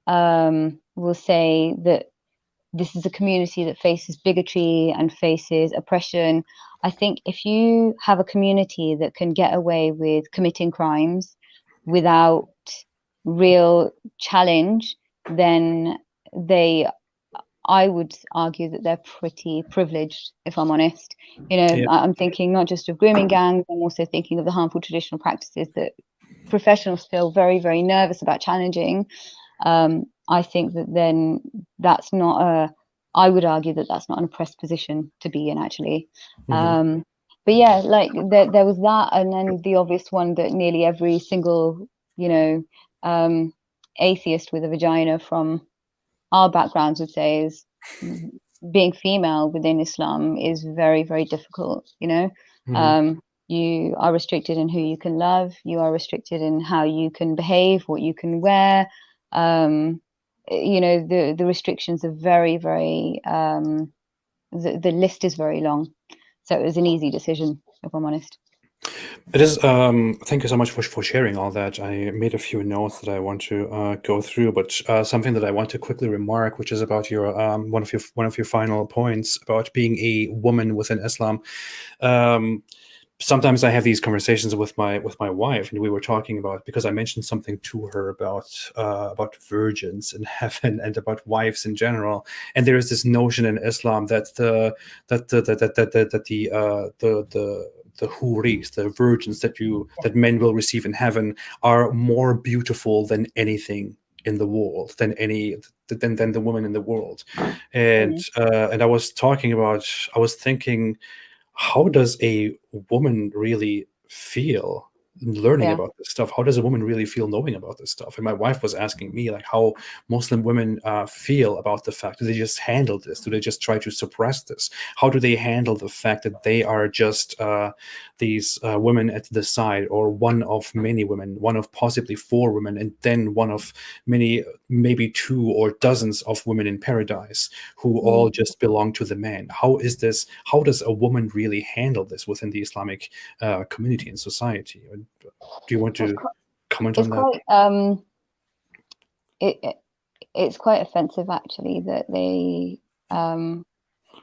will say that this is a community that faces bigotry and faces oppression, I think if you have a community that can get away with committing crimes without real challenge, then I would argue that they're pretty privileged, if I'm honest. I'm thinking not just of grooming gangs, I'm also thinking of the harmful traditional practices that professionals feel very, very nervous about challenging. I think that then I would argue that that's not an oppressed position to be in, actually. But yeah, like there was that, and then the obvious one that nearly every single, atheist with a vagina from our backgrounds would say is being female within Islam is very, very difficult. You are restricted in who you can love. You are restricted in how you can behave, what you can wear. The restrictions are very, very, the list is very long. So it was an easy decision, if I'm honest. It is. Thank you so much for sharing all that. I made a few notes that I want to go through, but something that I want to quickly remark, which is about your one of your final points about being a woman within Islam. Sometimes I have these conversations with my wife, and we were talking about, because I mentioned something to her about virgins in heaven and about wives in general. And there is this notion in Islam that the huris, the virgins that men will receive in heaven, are more beautiful than anything in the world, than the women in the world. And I was thinking, how does a woman really feel learning Yeah. about this stuff? How does a woman really feel knowing about this stuff? And my wife was asking me, like, how Muslim women feel about the fact, do they just handle this? Do they just try to suppress this? How do they handle the fact that they are just these women at the side, or one of many women, one of possibly 4 women, and then one of many, maybe 2 or dozens of women in paradise who all just belong to the man? How is this? How does a woman really handle this within the Islamic community and society? Do you want to comment on that? It's quite offensive, actually, that they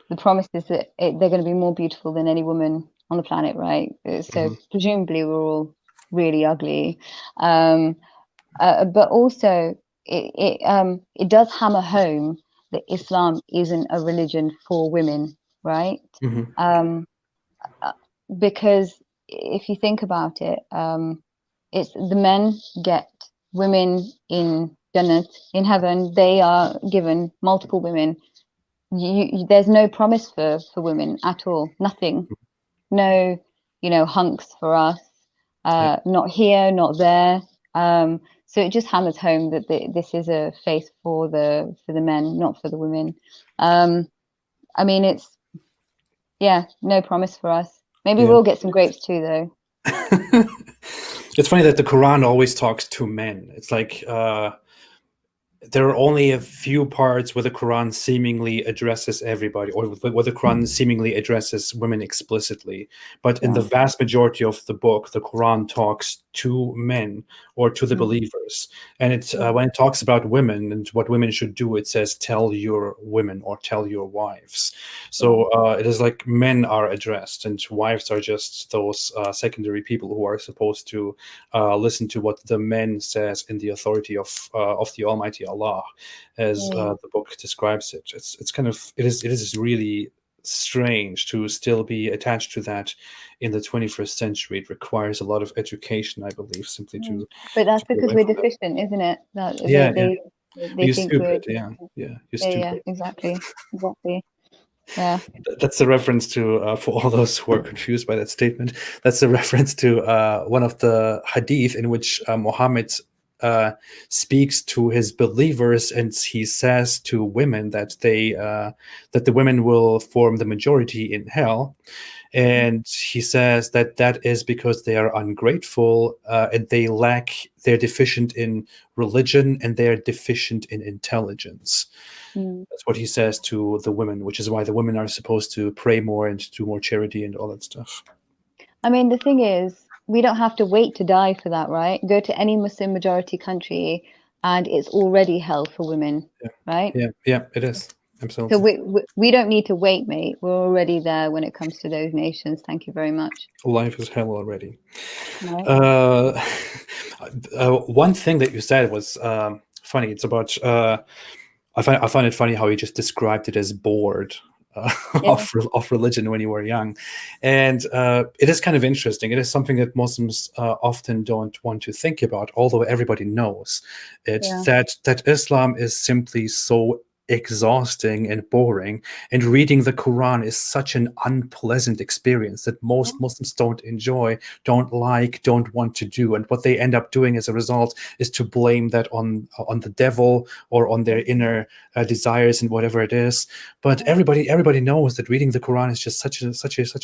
the promise is that they're going to be more beautiful than any woman on the planet, right? So presumably we're all really ugly, but also it does hammer home that Islam isn't a religion for women, right? Because if you think about it, it's the men get women in Jannat, in heaven. They are given multiple women. There's no promise for women at all. Nothing. No, hunks for us. Not here, not there. So it just hammers home that this is a faith for the men, not for the women. I mean, it's no promise for us. Maybe we'll get some grapes too, though. It's funny that the Quran always talks to men. It's like there are only a few parts where the Quran seemingly addresses everybody, or where the Quran seemingly addresses women explicitly. But in the vast majority of the book, the Quran talks to men or to the believers. And it's when it talks about women and what women should do, it says, tell your women or tell your wives. So it is like men are addressed, and wives are just those secondary people who are supposed to listen to what the men says in the authority of the Almighty Allah, as the book describes it. It's kind of, it is really strange to still be attached to that in the 21st century. It requires a lot of education, I believe, simply to. But that's because we're deficient, isn't it? That they you're think stupid. You're stupid. Yeah, exactly. Yeah. That's a reference to, for all those who are confused by that statement, that's a reference to one of the hadith in which Muhammad speaks to his believers, and he says to women that that the women will form the majority in hell. And he says that that is because they are ungrateful, and they're deficient in religion, and they're deficient in intelligence. That's what he says to the women, which is why the women are supposed to pray more and do more charity and all that stuff. I mean, the thing is, we don't have to wait to die for that, right? Go to any Muslim majority country and it's already hell for women, right? Yeah, it is. Absolutely. So we don't need to wait, mate. We're already there when it comes to those nations. Thank you very much. Life is hell already. Right. One thing that you said was funny. It's about I find it funny how you just described it as bored of religion when you were young, and it is kind of interesting. It is something that Muslims often don't want to think about, although everybody knows it, that Islam is simply so exhausting and boring, and reading the Quran is such an unpleasant experience that most Muslims don't enjoy, don't like, don't want to do. And what they end up doing as a result is to blame that on the devil or on their inner desires and whatever it is. But everybody knows that reading the Quran is just such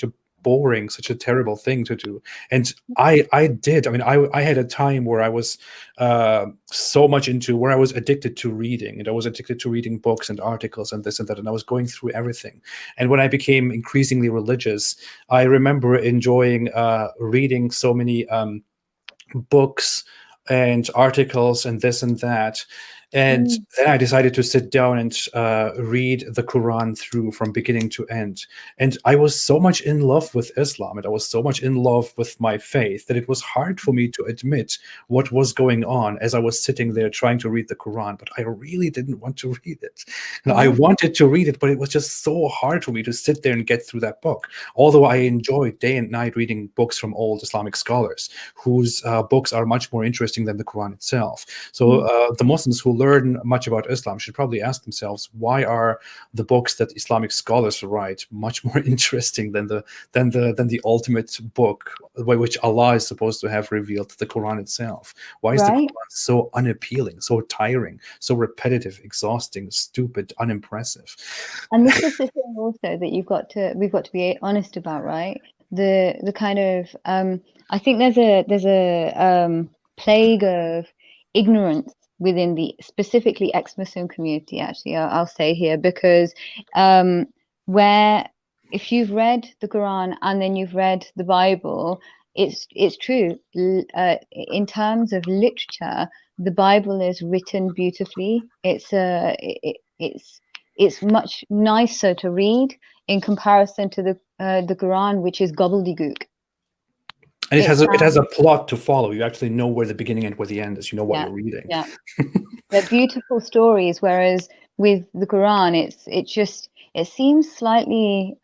a boring, such a terrible thing to do. And I had a time where I was so much into, where I was addicted to reading, and I was addicted to reading books and articles and this and that, and I was going through everything. And when I became increasingly religious, I remember enjoying reading so many books and articles and this and that. And then I decided to sit down and read the Quran through from beginning to end. And I was so much in love with Islam, and I was so much in love with my faith, that it was hard for me to admit what was going on as I was sitting there trying to read the Quran. But I really didn't want to read it. And I wanted to read it, but it was just so hard for me to sit there and get through that book. Although I enjoyed day and night reading books from old Islamic scholars, whose books are much more interesting than the Quran itself. So the Muslims who learn much about Islam should probably ask themselves, why are the books that Islamic scholars write much more interesting than the ultimate book by which Allah is supposed to have revealed, the Quran itself? Why is the Quran so unappealing, so tiring, so repetitive, exhausting, stupid, unimpressive? And this is the thing also that we've got to be honest about, right? The kind of I think there's a plague of ignorance within the specifically ex-Muslim community. Actually, I'll say here, because where if you've read the Quran and then you've read the Bible, it's true. In terms of literature, the Bible is written beautifully. It's much nicer to read in comparison to the Quran, which is gobbledygook. And it has a plot to follow. You actually know where the beginning and where the end is. You know what you're reading. Yeah, they're beautiful stories. Whereas with the Quran, it seems slightly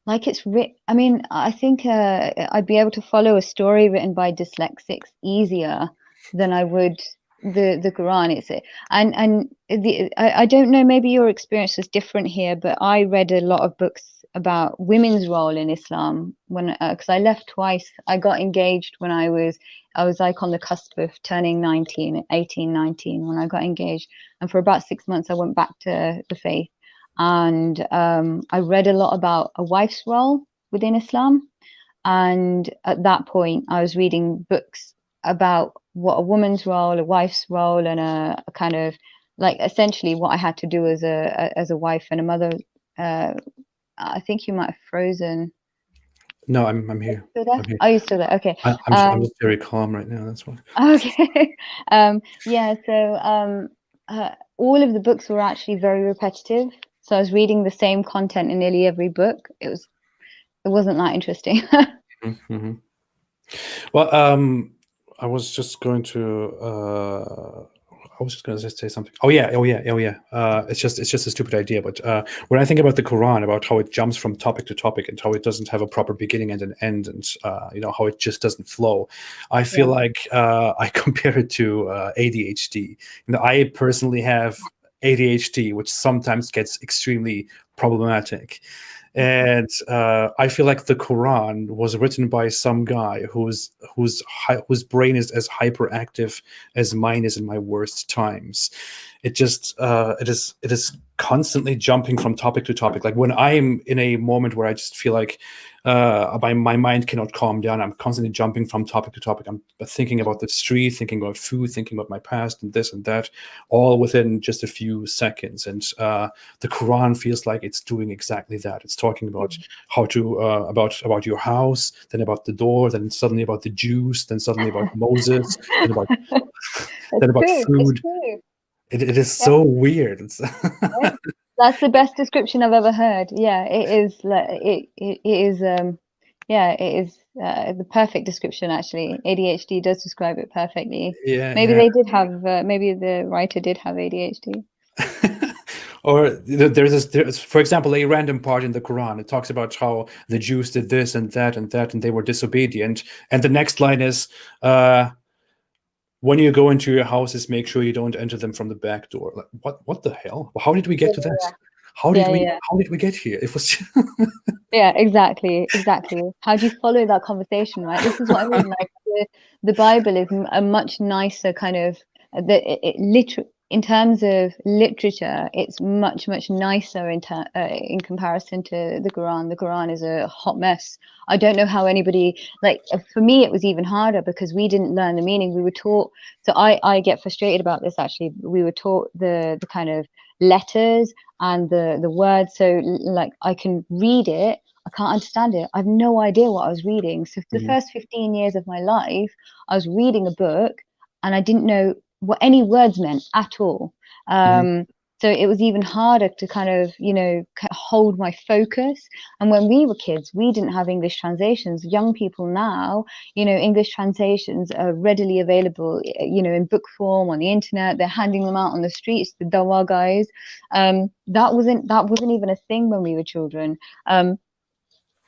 like it's written. I mean, I think I'd be able to follow a story written by dyslexics easier than I would the Quran. I don't know, maybe your experience was different here, but I read a lot of books about women's role in Islam when because I left twice. I got engaged when I was like on the cusp of turning 18, 19 when I got engaged, and for about 6 months I went back to the faith, and I read a lot about a wife's role within Islam, and at that point I was reading books about what a woman's role, a wife's role, and a kind of like essentially what I had to do as a wife and a mother. I think you might have frozen. No, I'm here. Still there? I'm here. Oh, you're still there. Okay. I'm just very calm right now. That's why. Okay. Yeah. So all of the books were actually very repetitive. So I was reading the same content in nearly every book. It wasn't that interesting. Mm-hmm. Well, I was just going to say something. Oh yeah. It's just a stupid idea. But when I think about the Quran, about how it jumps from topic to topic and how it doesn't have a proper beginning and an end, and how it just doesn't flow, I feel like I compare it to ADHD. I personally have ADHD, which sometimes gets extremely problematic. And I feel like the Quran was written by some guy whose brain is as hyperactive as mine is in my worst times. It is constantly jumping from topic to topic. Like when I'm in a moment where I just feel like my mind cannot calm down, I'm constantly jumping from topic to topic. I'm thinking about the street, thinking about food, thinking about my past and this and that, all within just a few seconds. And the Quran feels like it's doing exactly that. It's talking about how to about your house, then about the door, then suddenly about the Jews, then suddenly about Moses, then about food. It is so weird. Right? That's the best description I've ever heard. Yeah, it is. It is. Yeah, it is the perfect description. Actually, ADHD does describe it perfectly. Yeah. Maybe they did have. Maybe the writer did have ADHD. Or there's, for example, a random part in the Quran. It talks about how the Jews did this and that and that, and they were disobedient. And the next line is, when you go into your houses, make sure you don't enter them from the back door. Like, what the hell? How did we get to that? How did we get here? It was Yeah, exactly. How do you follow that conversation, right? This is what I mean. Like the Bible is a much nicer kind of in terms of literature, it's much nicer in comparison to the Quran. The Quran is a hot mess. I don't know how anybody, like, for me it was even harder because we didn't learn the meaning. We were taught, so I get frustrated about this actually. We were taught the kind of letters and the words, so like I can read it, I can't understand it, I have no idea what I was reading. So for the first 15 years of my life I was reading a book and I didn't know what any words meant at all. So it was even harder to kind of, hold my focus. And when we were kids, we didn't have English translations. Young people now, English translations are readily available, in book form on the internet. They're handing them out on the streets, the dawa guys. That wasn't even a thing when we were children.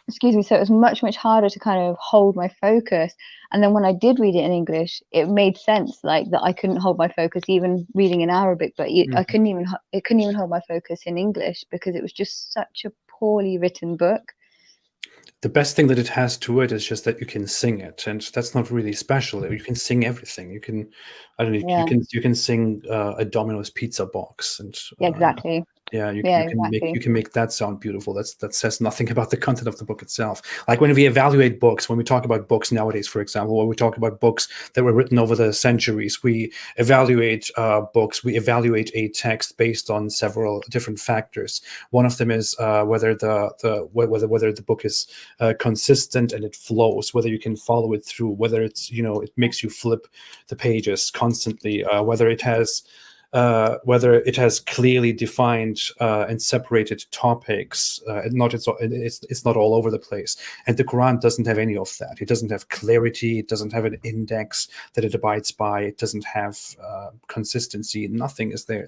excuse me, so it was much, much harder to kind of hold my focus. And then when I did read it in English, it made sense, like that I couldn't hold my focus even reading in Arabic, but I couldn't even, it couldn't even hold my focus in English because it was just such a poorly written book. The best thing that it has to it is just that you can sing it, and that's not really special. You can sing everything. You can, I don't know, Yeah. you can sing a Domino's pizza box, and Yeah, exactly. yeah, you Exactly. can make that sound beautiful. That says nothing about the content of the book itself. Like when we evaluate books, when we talk about books nowadays, for example, when we talk about books that were written over the centuries, we evaluate books. We evaluate a text based on several different factors. One of them is whether whether the book is consistent and it flows, whether you can follow it through, whether it's, you know, it makes you flip the pages constantly, whether it has clearly defined and separated topics, it's not all over the place. And the Quran doesn't have any of that. It doesn't have clarity. It doesn't have an index that it abides by. It doesn't have consistency. Nothing is there.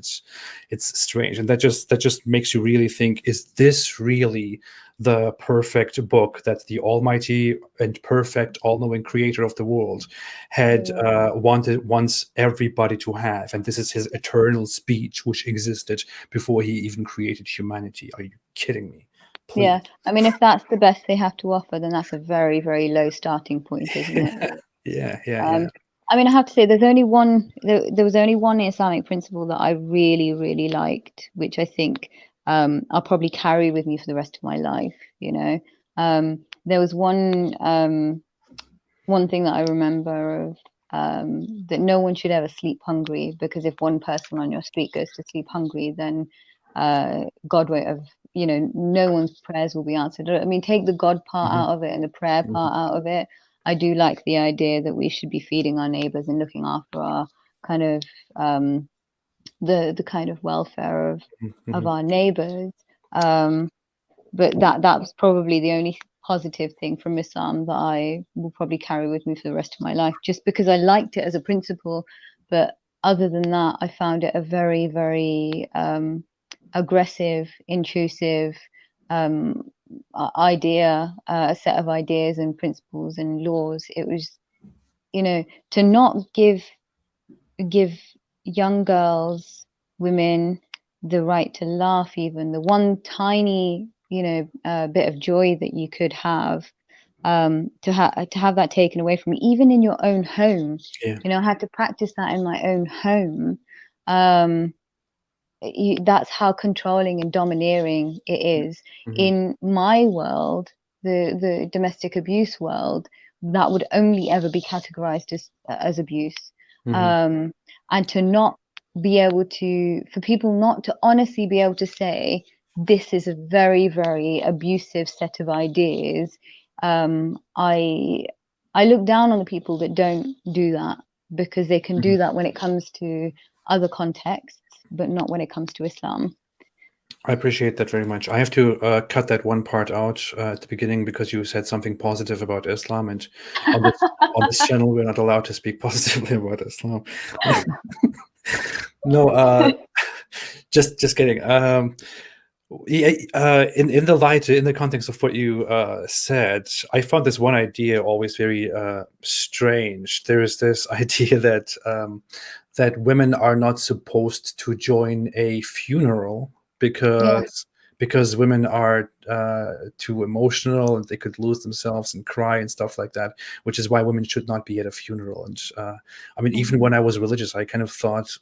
It's strange, and that just makes you really think: is this really the perfect book that the almighty and perfect all-knowing creator of the world had wants everybody to have? And this is his eternal speech, which existed before he even created humanity. Are you kidding me? Please. Yeah, I mean, if that's the best they have to offer, then that's a very, very low starting point, isn't it? Yeah. I mean, I have to say, there was only one Islamic principle that I really, really liked, which I think I'll probably carry with me for the rest of my life. You know, there was one thing that I remember of, that no one should ever sleep hungry, because if one person on your street goes to sleep hungry, then God won't have, you know, no one's prayers will be answered. I mean, take the God part out of it and the prayer part out of it. I do like the idea that we should be feeding our neighbors and looking after our kind of the kind of welfare of our neighbors. But that was probably the only positive thing from Islam that I will probably carry with me for the rest of my life, just because I liked it as a principle. But other than that, I found it a very, very aggressive, intrusive idea, a set of ideas and principles and laws. It was, you know, to not give young girls, women, the right to laugh, even the one tiny, you know, bit of joy that you could have, to have that taken away from you, even in your own home. Yeah. You know, I had to practice that in my own home. That's how controlling and domineering it is. In my world, the domestic abuse world, that would only ever be categorized as abuse. And to not be able to, for people not to honestly be able to say, this is a very, very abusive set of ideas. I look down on the people that don't do that, because they can do that when it comes to other contexts, but not when it comes to Islam. I appreciate that very much. I have to cut that one part out at the beginning, because you said something positive about Islam, and on this channel we're not allowed to speak positively about Islam. No, just kidding. In the light, in the context of what you said, I found this one idea always very strange. There is this idea that that women are not supposed to join a funeral because women are too emotional and they could lose themselves and cry and stuff like that, which is why women should not be at a funeral. And I mean, even when I was religious, I kind of thought,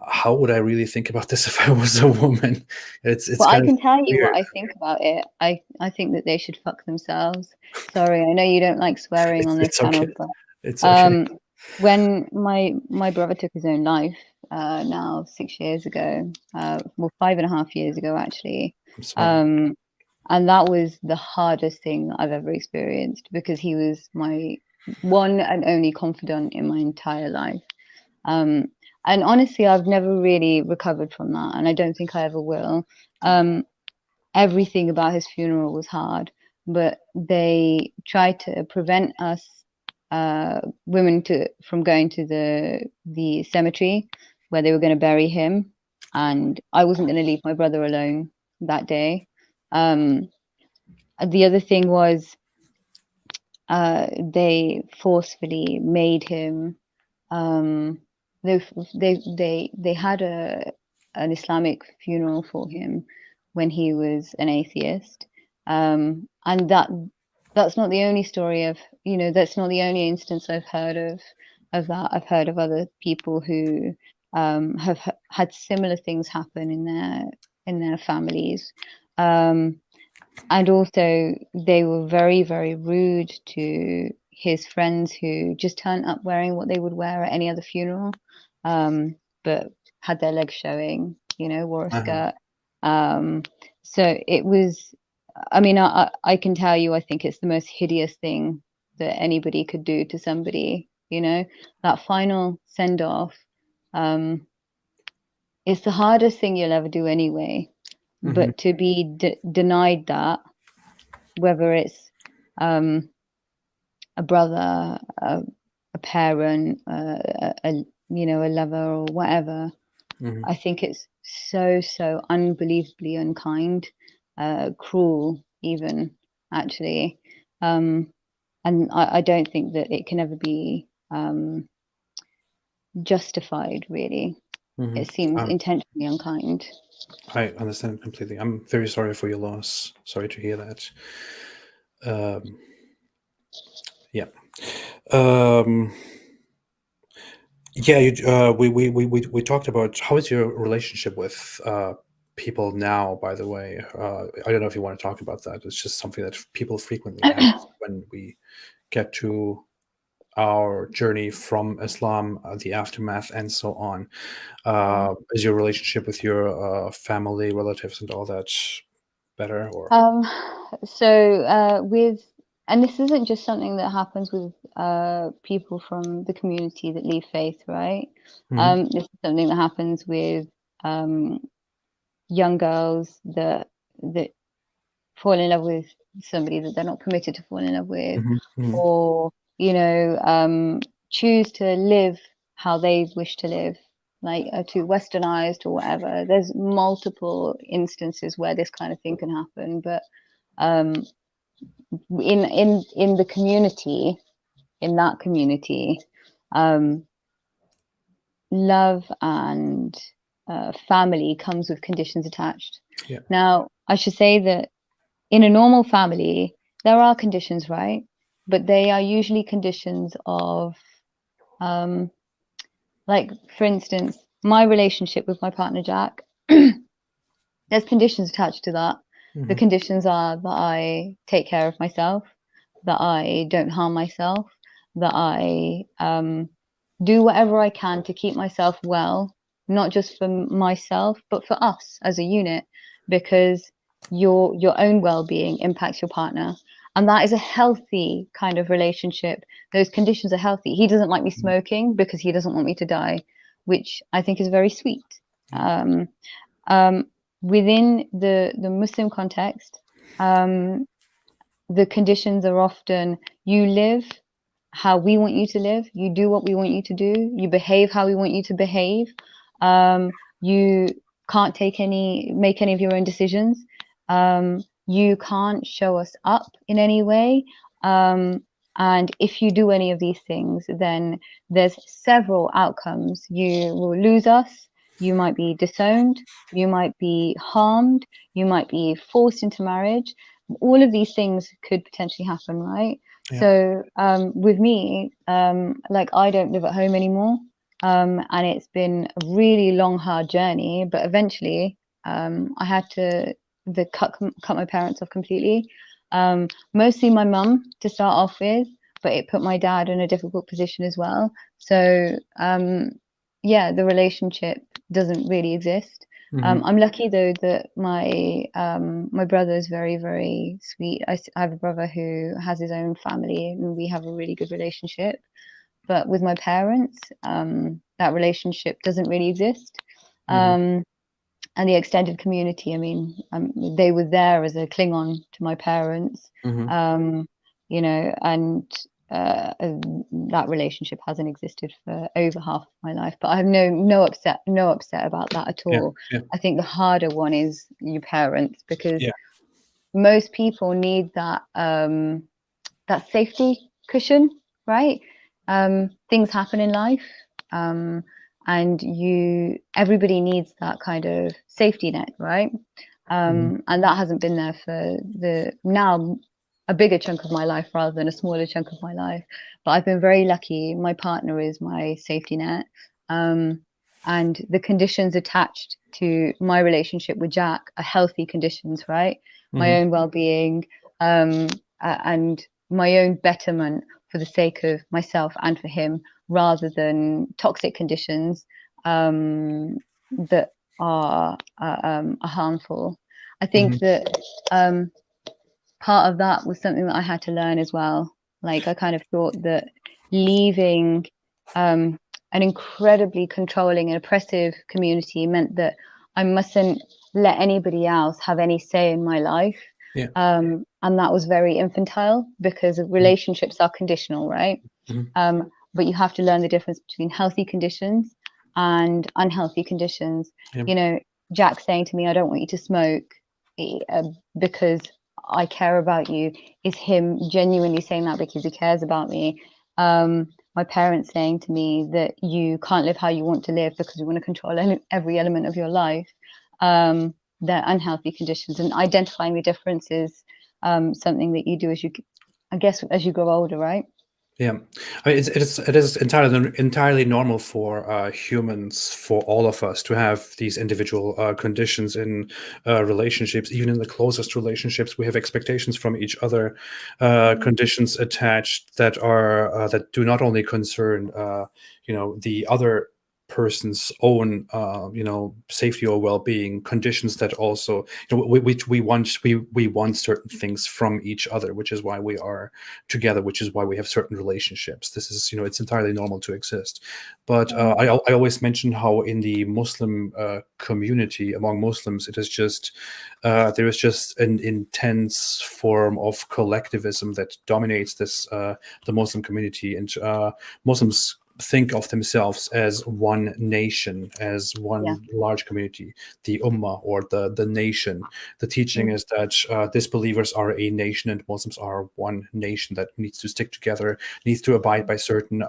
how would I really think about this if I was a woman? It's well, kind I can tell you weird. what I think about it. I think that they should fuck themselves. Sorry, I know you don't like swearing on this It's channel, okay. but It's okay. when my brother took his own life, now 6 years ago, well, 5.5 years ago actually, I'm sorry. and that was the hardest thing that I've ever experienced, because he was my one and only confidant in my entire life. And honestly, I've never really recovered from that, and I don't think I ever will. Everything about his funeral was hard, but they tried to prevent us women from going to the cemetery where they were going to bury him, and I wasn't going to leave my brother alone that day. the other thing was they forcefully made him. They had an Islamic funeral for him when he was an atheist, and that's not the only story of, that's not the only instance I've heard of that. I've heard of other people who have had similar things happen in their families. And also they were very, very rude to his friends who just turned up wearing what they would wear at any other funeral, but had their legs showing, wore a skirt. So it was, I mean, I can tell you, I think it's the most hideous thing that anybody could do to somebody, that final send off. It's the hardest thing you'll ever do anyway, but to be denied that, whether it's a brother, a parent, a lover or whatever, I think it's so unbelievably unkind, cruel even, actually. And I don't think that it can ever be justified, really. It seems intentionally unkind. I understand completely. I'm very sorry for your loss. Sorry to hear that. Yeah. Yeah, we talked about how is your relationship with people now, by the way. I don't know if you want to talk about that. It's just something that people frequently ask when we get to our journey from Islam, the aftermath, and so on. Is your relationship with your family, relatives, and all that better? Or And this isn't just something that happens with people from the community that leave faith, right? This is something that happens with young girls that fall in love with somebody that they're not permitted to fall in love with, or choose to live how they wish to live, like too westernized or whatever. There's multiple instances where this kind of thing can happen, but in the community, in that community, love and family comes with conditions attached. Yeah. Now, I should say that in a normal family, there are conditions, right? But they are usually conditions of, like, for instance, my relationship with my partner, Jack, there's conditions attached to that. The conditions are that I take care of myself, that I don't harm myself, that I do whatever I can to keep myself well, not just for myself, but for us as a unit, because your own well-being impacts your partner. And that is a healthy kind of relationship. Those conditions are healthy. He doesn't like me smoking because he doesn't want me to die, which I think is very sweet. Within the Muslim context, the conditions are often you live how we want you to live, you do what we want you to do, you behave how we want you to behave. You can't make any of your own decisions. You can't show us up in any way. And if you do any of these things, then there's several outcomes. You will lose us. You might be disowned. You might be harmed. You might be forced into marriage. All of these things could potentially happen, right? Yeah. So with me, like, I don't live at home anymore. And it's been a really long, hard journey. But eventually, I had to cut my parents off completely. Mostly my mum to start off with, but it put my dad in a difficult position as well. So yeah, the relationship doesn't really exist. I'm lucky though that my brother is very, very sweet. I have a brother who has his own family, and we have a really good relationship. But with my parents, that relationship doesn't really exist. And the extended community, I mean, they were there as a Klingon to my parents, and that relationship hasn't existed for over half of my life. But I have no upset about that at all. Yeah. I think the harder one is your parents, because most people need that that safety cushion, right? Things happen in life, and everybody needs that kind of safety net, right? And that hasn't been there for now a bigger chunk of my life rather than a smaller chunk of my life. But I've been very lucky. My partner is my safety net, and the conditions attached to my relationship with Jack are healthy conditions, right? My own well-being, and my own betterment for the sake of myself and for him, rather than toxic conditions that are harmful. I think that part of that was something that I had to learn as well. Like, I kind of thought that leaving an incredibly controlling and oppressive community meant that I mustn't let anybody else have any say in my life. Yeah. And that was very infantile, because relationships are conditional, right? But you have to learn the difference between healthy conditions and unhealthy conditions. Yeah. You know, Jack saying to me, I don't want you to smoke because I care about you, is him genuinely saying that because he cares about me. My parents saying to me that you can't live how you want to live because you want to control every element of your life. They're unhealthy conditions, and identifying the difference is something that you do as you grow older, right? Yeah, I mean, it is entirely normal for humans, for all of us, to have these individual conditions in relationships. Even in the closest relationships, we have expectations from each other, conditions attached that are that do not only concern the other person's own safety or well-being, conditions that also we want certain things from each other, which is why we are together, which is why we have certain relationships. This is it's entirely normal to exist. But I always mention how in the Muslim community, among Muslims, it is just there is just an intense form of collectivism that dominates the Muslim community, and Muslims think of themselves as one nation, as one large community, the ummah, or the nation. The teaching is that disbelievers are a nation and Muslims are one nation that needs to stick together, needs to abide by certain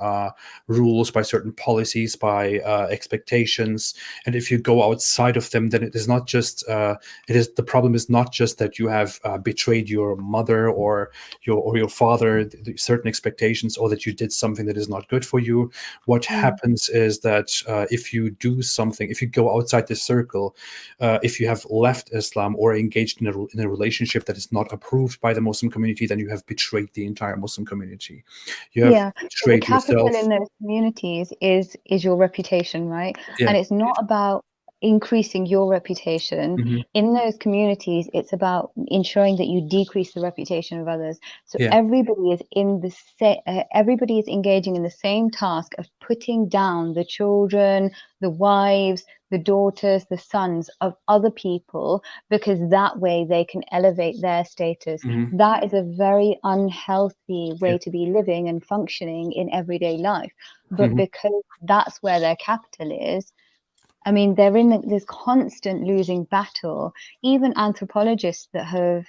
rules, by certain policies, by expectations. And if you go outside of them, then it is not just the problem is not just that you have betrayed your mother or your father, certain expectations, or that you did something that is not good for you. What happens is that if you do something, if you go outside the circle, if you have left Islam or engaged in a relationship that is not approved by the Muslim community, then you have betrayed the entire Muslim community. You have So the betrayed capital yourself. in those communities is your reputation, right? Yeah. And it's not about increasing your reputation in those communities. It's about ensuring that you decrease the reputation of others. So everybody is everybody is engaging in the same task of putting down the children, the wives, the daughters, the sons of other people, because that way they can elevate their status. That is a very unhealthy way to be living and functioning in everyday life. But because that's where their capital is, I mean, they're in this constant losing battle. Even anthropologists that have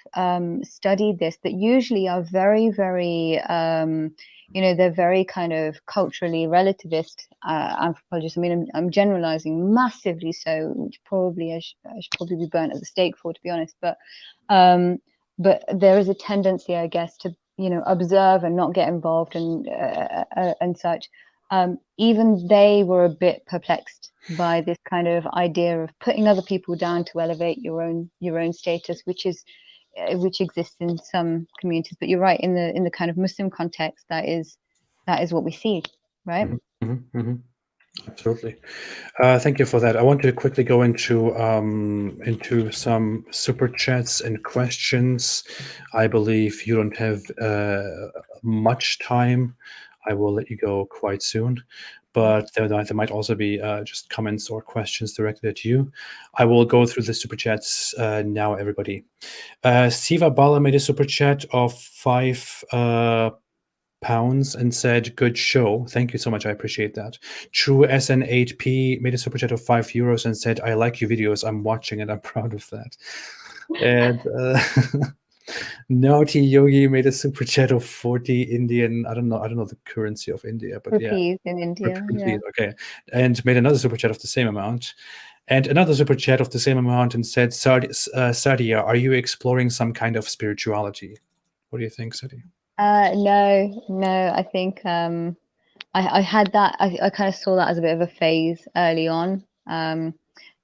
studied this, that usually are very, very, they're very kind of culturally relativist anthropologists. I mean, I'm generalizing massively, so which probably I should probably be burnt at the stake for, to be honest. But there is a tendency, I guess, to observe and not get involved and such. Even they were a bit perplexed by this kind of idea of putting other people down to elevate your own status, which exists in some communities. But you're right, in the kind of Muslim context, that is what we see, right? Absolutely. Thank you for that. I want to quickly go into some super chats and questions. I believe you don't have much time. I will let you go quite soon, but there might also be just comments or questions directed at you. I will go through the super chats now, everybody. Siva Bala made a super chat of £5 and said, "Good show." Thank you so much. I appreciate that. True SN8P made a super chat of €5 and said, "I like your videos. I'm watching and I'm proud of that." And Naughty Yogi made a super chat of 40 Indian. I don't know the currency of India, but yeah. Rupees in India. Yeah. Okay. And made another super chat of the same amount. And another super chat of the same amount and said, Sadia, are you exploring some kind of spirituality? What do you think, Sadia? No. I think I had that. I kind of saw that as a bit of a phase early on.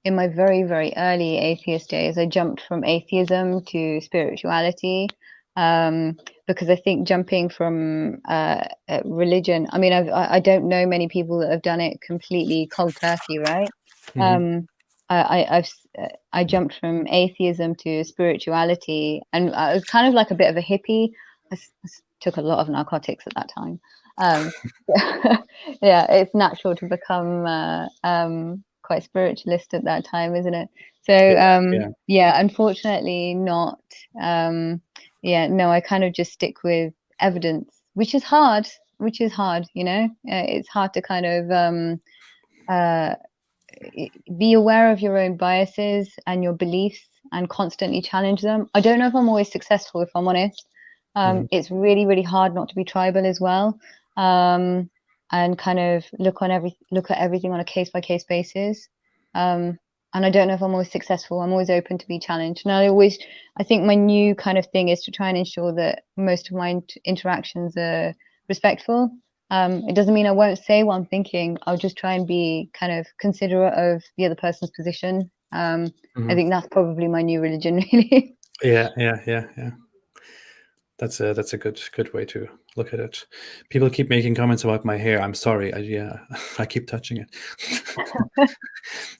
In my very, very early atheist days, I jumped from atheism to spirituality. Because I think jumping from religion, I mean, I don't know many people that have done it completely cold turkey, right? I jumped from atheism to spirituality, and I was kind of like a bit of a hippie. I took a lot of narcotics at that time. Yeah, it's natural to become quite spiritualist at that time, isn't it? So yeah, unfortunately not. Yeah, no, I kind of just stick with evidence, which is hard, you know. It's hard to kind of be aware of your own biases and your beliefs and constantly challenge them. I don't know if I'm always successful, if I'm honest. It's really, really hard not to be tribal as well, and kind of look at everything on a case by case basis. And I don't know if I'm always successful. I'm always open to be challenged. And I think my new kind of thing is to try and ensure that most of my interactions are respectful. It doesn't mean I won't say what I'm thinking. I'll just try and be kind of considerate of the other person's position. I think that's probably my new religion, really. Yeah. That's a good way to look at it. People keep making comments about my hair. I'm sorry. I keep touching it.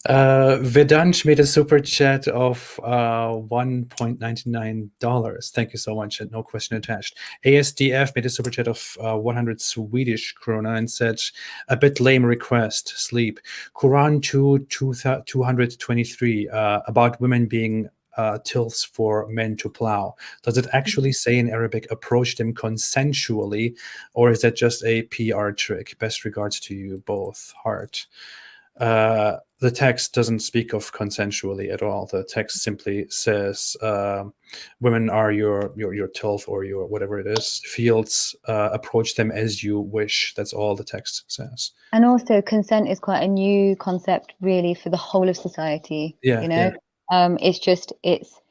Vedansh made a super chat of $1.99. Thank you so much, and no question attached. ASDF made a super chat of 100 Swedish krona and said, a bit lame request, sleep. Quran 223 about women being tills for men to plow. Does it actually say in Arabic, approach them consensually, or is that just a PR trick? Best regards to you both. Heart. The text doesn't speak of consensually at all. The text simply says women are your tilth or your whatever it is, fields, approach them as you wish. That's all the text says. And also consent is quite a new concept really for the whole of society. Yeah, you know, it's just it's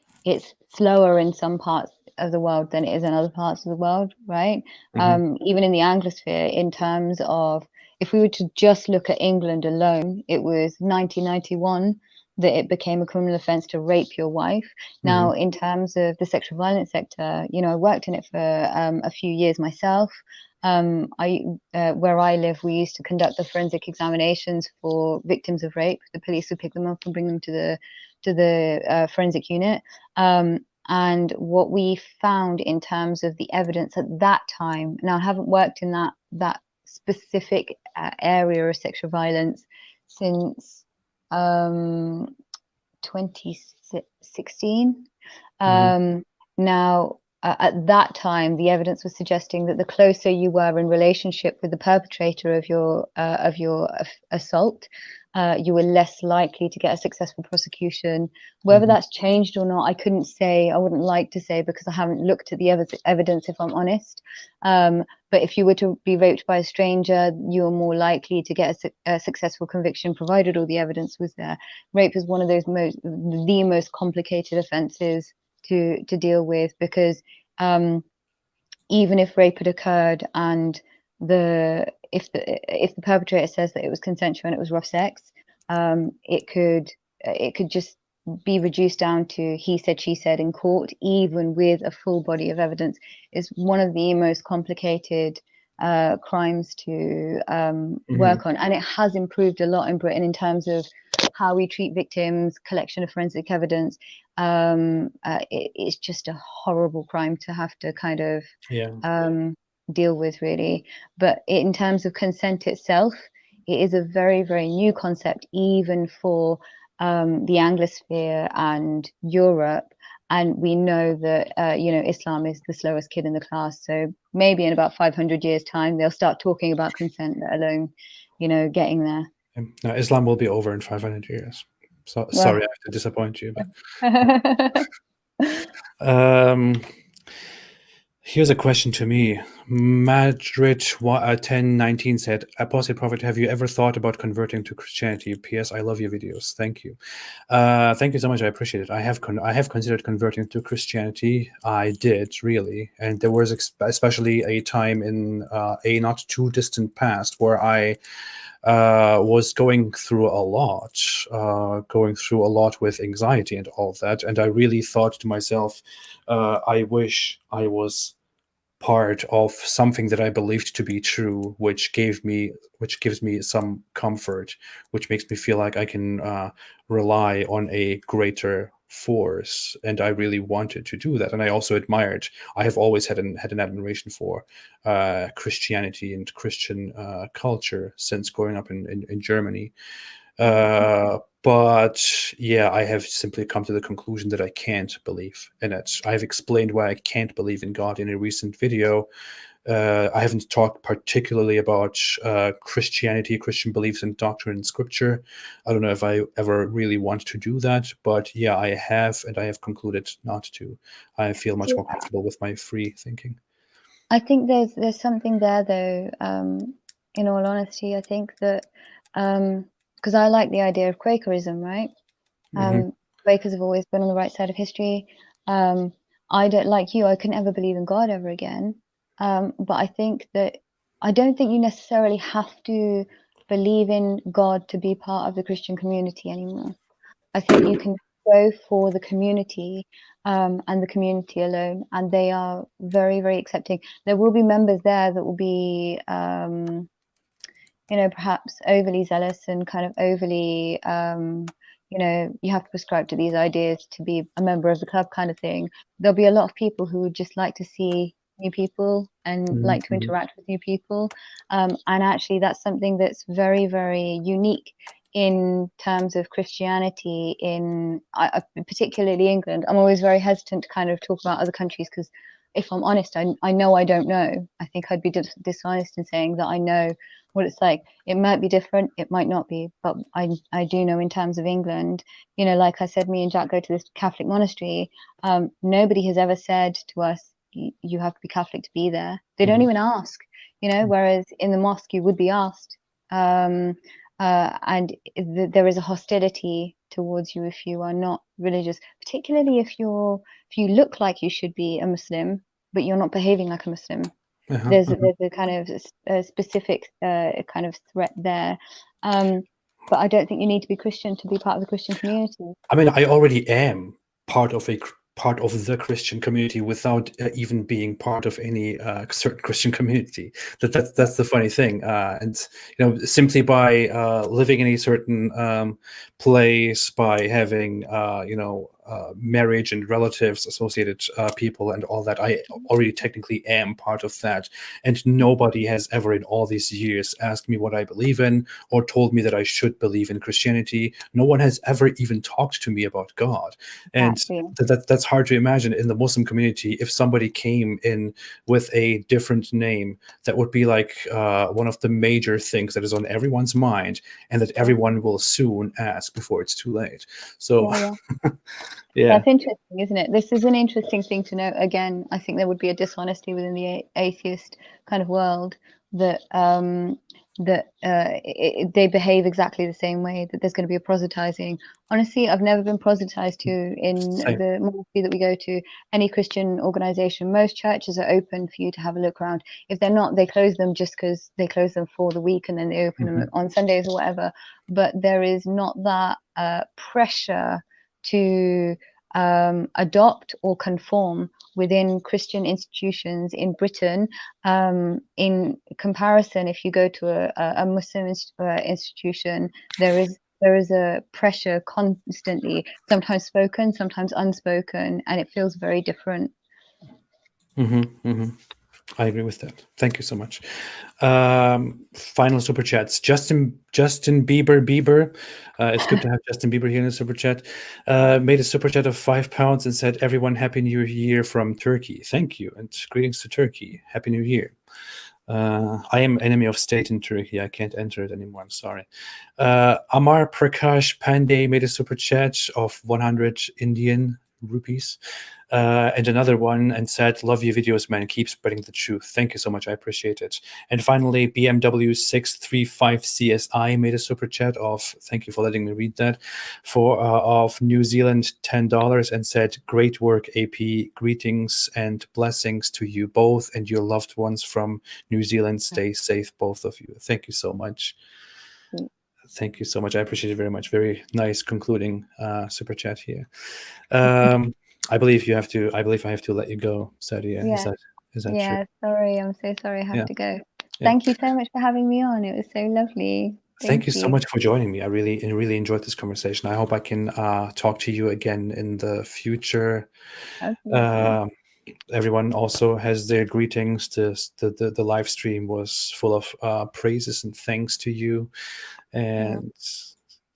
slower in some parts of the world than it is in other parts of the world, right? Even in the Anglosphere, in terms of, if we were to just look at England alone, it was 1991 that it became a criminal offence to rape your wife. Now, in terms of the sexual violence sector, you know, I worked in it for a few years myself. Where I live, we used to conduct the forensic examinations for victims of rape. The police would pick them up and bring them to the forensic unit. And what we found in terms of the evidence at that time, now I haven't worked in that specific area of sexual violence since 2016. Now, at that time, the evidence was suggesting that the closer you were in relationship with the perpetrator of your assault, you were less likely to get a successful prosecution. Whether that's changed or not, I couldn't say. I wouldn't like to say, because I haven't looked at the evidence, if I'm honest. But if you were to be raped by a stranger, you are more likely to get a successful conviction, provided all the evidence was there. Rape is one of those the most complicated offences to deal with, because even if rape had occurred and if the perpetrator says that it was consensual and it was rough sex, it could just be reduced down to he said, she said in court, even with a full body of evidence. Is one of the most complicated crimes to work on, and it has improved a lot in Britain in terms of how we treat victims, collection of forensic evidence. It's just a horrible crime to have to kind of deal with, really. But in terms of consent itself, it is a very, very new concept, even for the Anglosphere and Europe. And we know that Islam is the slowest kid in the class. So maybe in about 500 years' time, they'll start talking about consent, let alone, getting there. No, Islam will be over in 500 years. So sorry, I have to disappoint you, but Here's a question to me. Madrid 1019 said, Apostate Prophet, have you ever thought about converting to Christianity? P.S. I love your videos. Thank you. Thank you so much. I appreciate it. I have considered converting to Christianity. I did, really. And there was especially a time in a not too distant past where I was going through a lot with anxiety and all of that. And I really thought to myself, I wish I was part of something that I believed to be true, which gives me some comfort, which makes me feel like I can rely on a greater force. And I really wanted to do that. And I also I have always had an admiration for Christianity and Christian culture since growing up in Germany. But yeah, I have simply come to the conclusion that I can't believe in it. I've explained why I can't believe in God in a recent video. I haven't talked particularly about Christianity, Christian beliefs and doctrine and scripture. I don't know if I ever really want to do that, but yeah, I have, and I have concluded not to. I feel much more comfortable with my free thinking. I think there's something there though. In all honesty, I think that because I like the idea of Quakerism, right? Quakers have always been on the right side of history. I don't, like you, I couldn't ever believe in God ever again. But I think that I don't think you necessarily have to believe in God to be part of the Christian community anymore. I think you can go for the community and the community alone, and they are very, very accepting. There will be members there that will be perhaps overly zealous and kind of overly, you have to prescribe to these ideas to be a member of the club kind of thing. There'll be a lot of people who would just like to see new people and like to interact with new people. And actually, that's something that's very, very unique in terms of Christianity in particularly England. I'm always very hesitant to kind of talk about other countries because if I'm honest, I know I don't know. I think I'd be dishonest in saying that I know what it's like. It might be different, it might not be, but I do know in terms of England, like I said, me and Jack go to this Catholic monastery. Nobody has ever said to us, you have to be Catholic to be there. They don't even ask, whereas in the mosque you would be asked. And there is a hostility towards you if you are not religious, particularly if you look like you should be a Muslim, but you're not behaving like a Muslim. There's a kind of a specific kind of threat there. But I don't think you need to be Christian to be part of the Christian community. I mean, I already am part of the Christian community without even being part of any certain Christian community. That's the funny thing, and simply by living in a certain place, by having marriage and relatives, associated people, and all that, I already technically am part of that. And nobody has ever in all these years asked me what I believe in or told me that I should believe in Christianity. No one has ever even talked to me about God. And that's hard to imagine in the Muslim community. If somebody came in with a different name, that would be like one of the major things that is on everyone's mind and that everyone will soon ask before it's too late. So yeah. That's interesting, isn't it? This is an interesting thing to know. Again, I think there would be a dishonesty within the atheist kind of world that they behave exactly the same way, that there's going to be a proselytizing. Honestly, I've never been proselytized to in the monastery that we go to, any Christian organization. Most churches are open for you to have a look around. If they're not, they close them just because they close them for the week and then they open them on Sundays or whatever. But there is not that pressure to adopt or conform within Christian institutions in Britain. In comparison, if you go to a Muslim institution, there is a pressure constantly, sometimes spoken, sometimes unspoken, and it feels very different. I agree with that. Thank you so much. Final super chats. Justin Bieber. It's good to have Justin Bieber here in the super chat. Made a super chat of £5 and said, "Everyone, Happy New Year from Turkey." Thank you, and greetings to Turkey. Happy New Year. I am enemy of state in Turkey. I can't enter it anymore. I'm sorry. Amar Prakash Pandey made a super chat of 100 Indian rupees. And another one and said, love your videos, man. Keep spreading the truth. Thank you so much. I appreciate it. And finally, BMW635CSI made a super chat of, thank you for letting me read that, of New Zealand $10 and said, great work, AP. Greetings and blessings to you both and your loved ones from New Zealand. Stay safe, both of you. Thank you so much. Thank you so much. I appreciate it very much. Very nice concluding super chat here. I believe I have to let you go, Sadia. Yeah. Is that yeah, true? sorry. I'm so sorry I have to go. Yeah. Thank you so much for having me on. It was so lovely. Thank you so much for joining me. I really enjoyed this conversation. I hope I can talk to you again in the future. Everyone also has their greetings. The live stream was full of praises and thanks to you. And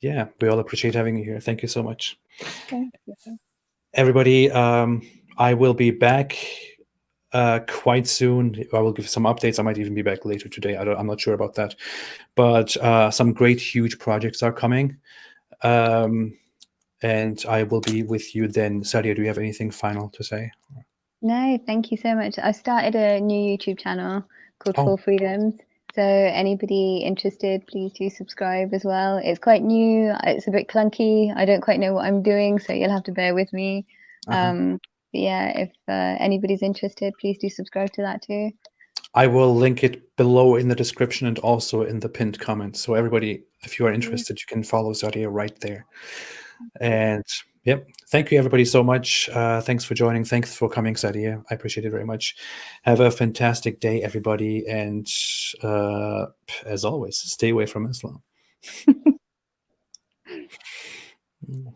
yeah, we all appreciate having you here. Thank you so much. Thank you. Everybody, I will be back quite soon. I will give some updates. I might even be back later today. I'm not sure about that. But some great, huge projects are coming. And I will be with you then. Sadia, do you have anything final to say? No, thank you so much. I started a new YouTube channel called Four Freedoms. So anybody interested, please do subscribe as well. It's quite new. It's a bit clunky. I don't quite know what I'm doing, so you'll have to bear with me. But yeah, if anybody's interested, please do subscribe to that too. I will link it below in the description and also in the pinned comments. So everybody, if you are interested, you can follow Sadia right there. And yep, thank you everybody so much. Thanks for joining. Thanks for coming, Sadia. I appreciate it very much. Have a fantastic day, everybody. And as always, stay away from Islam.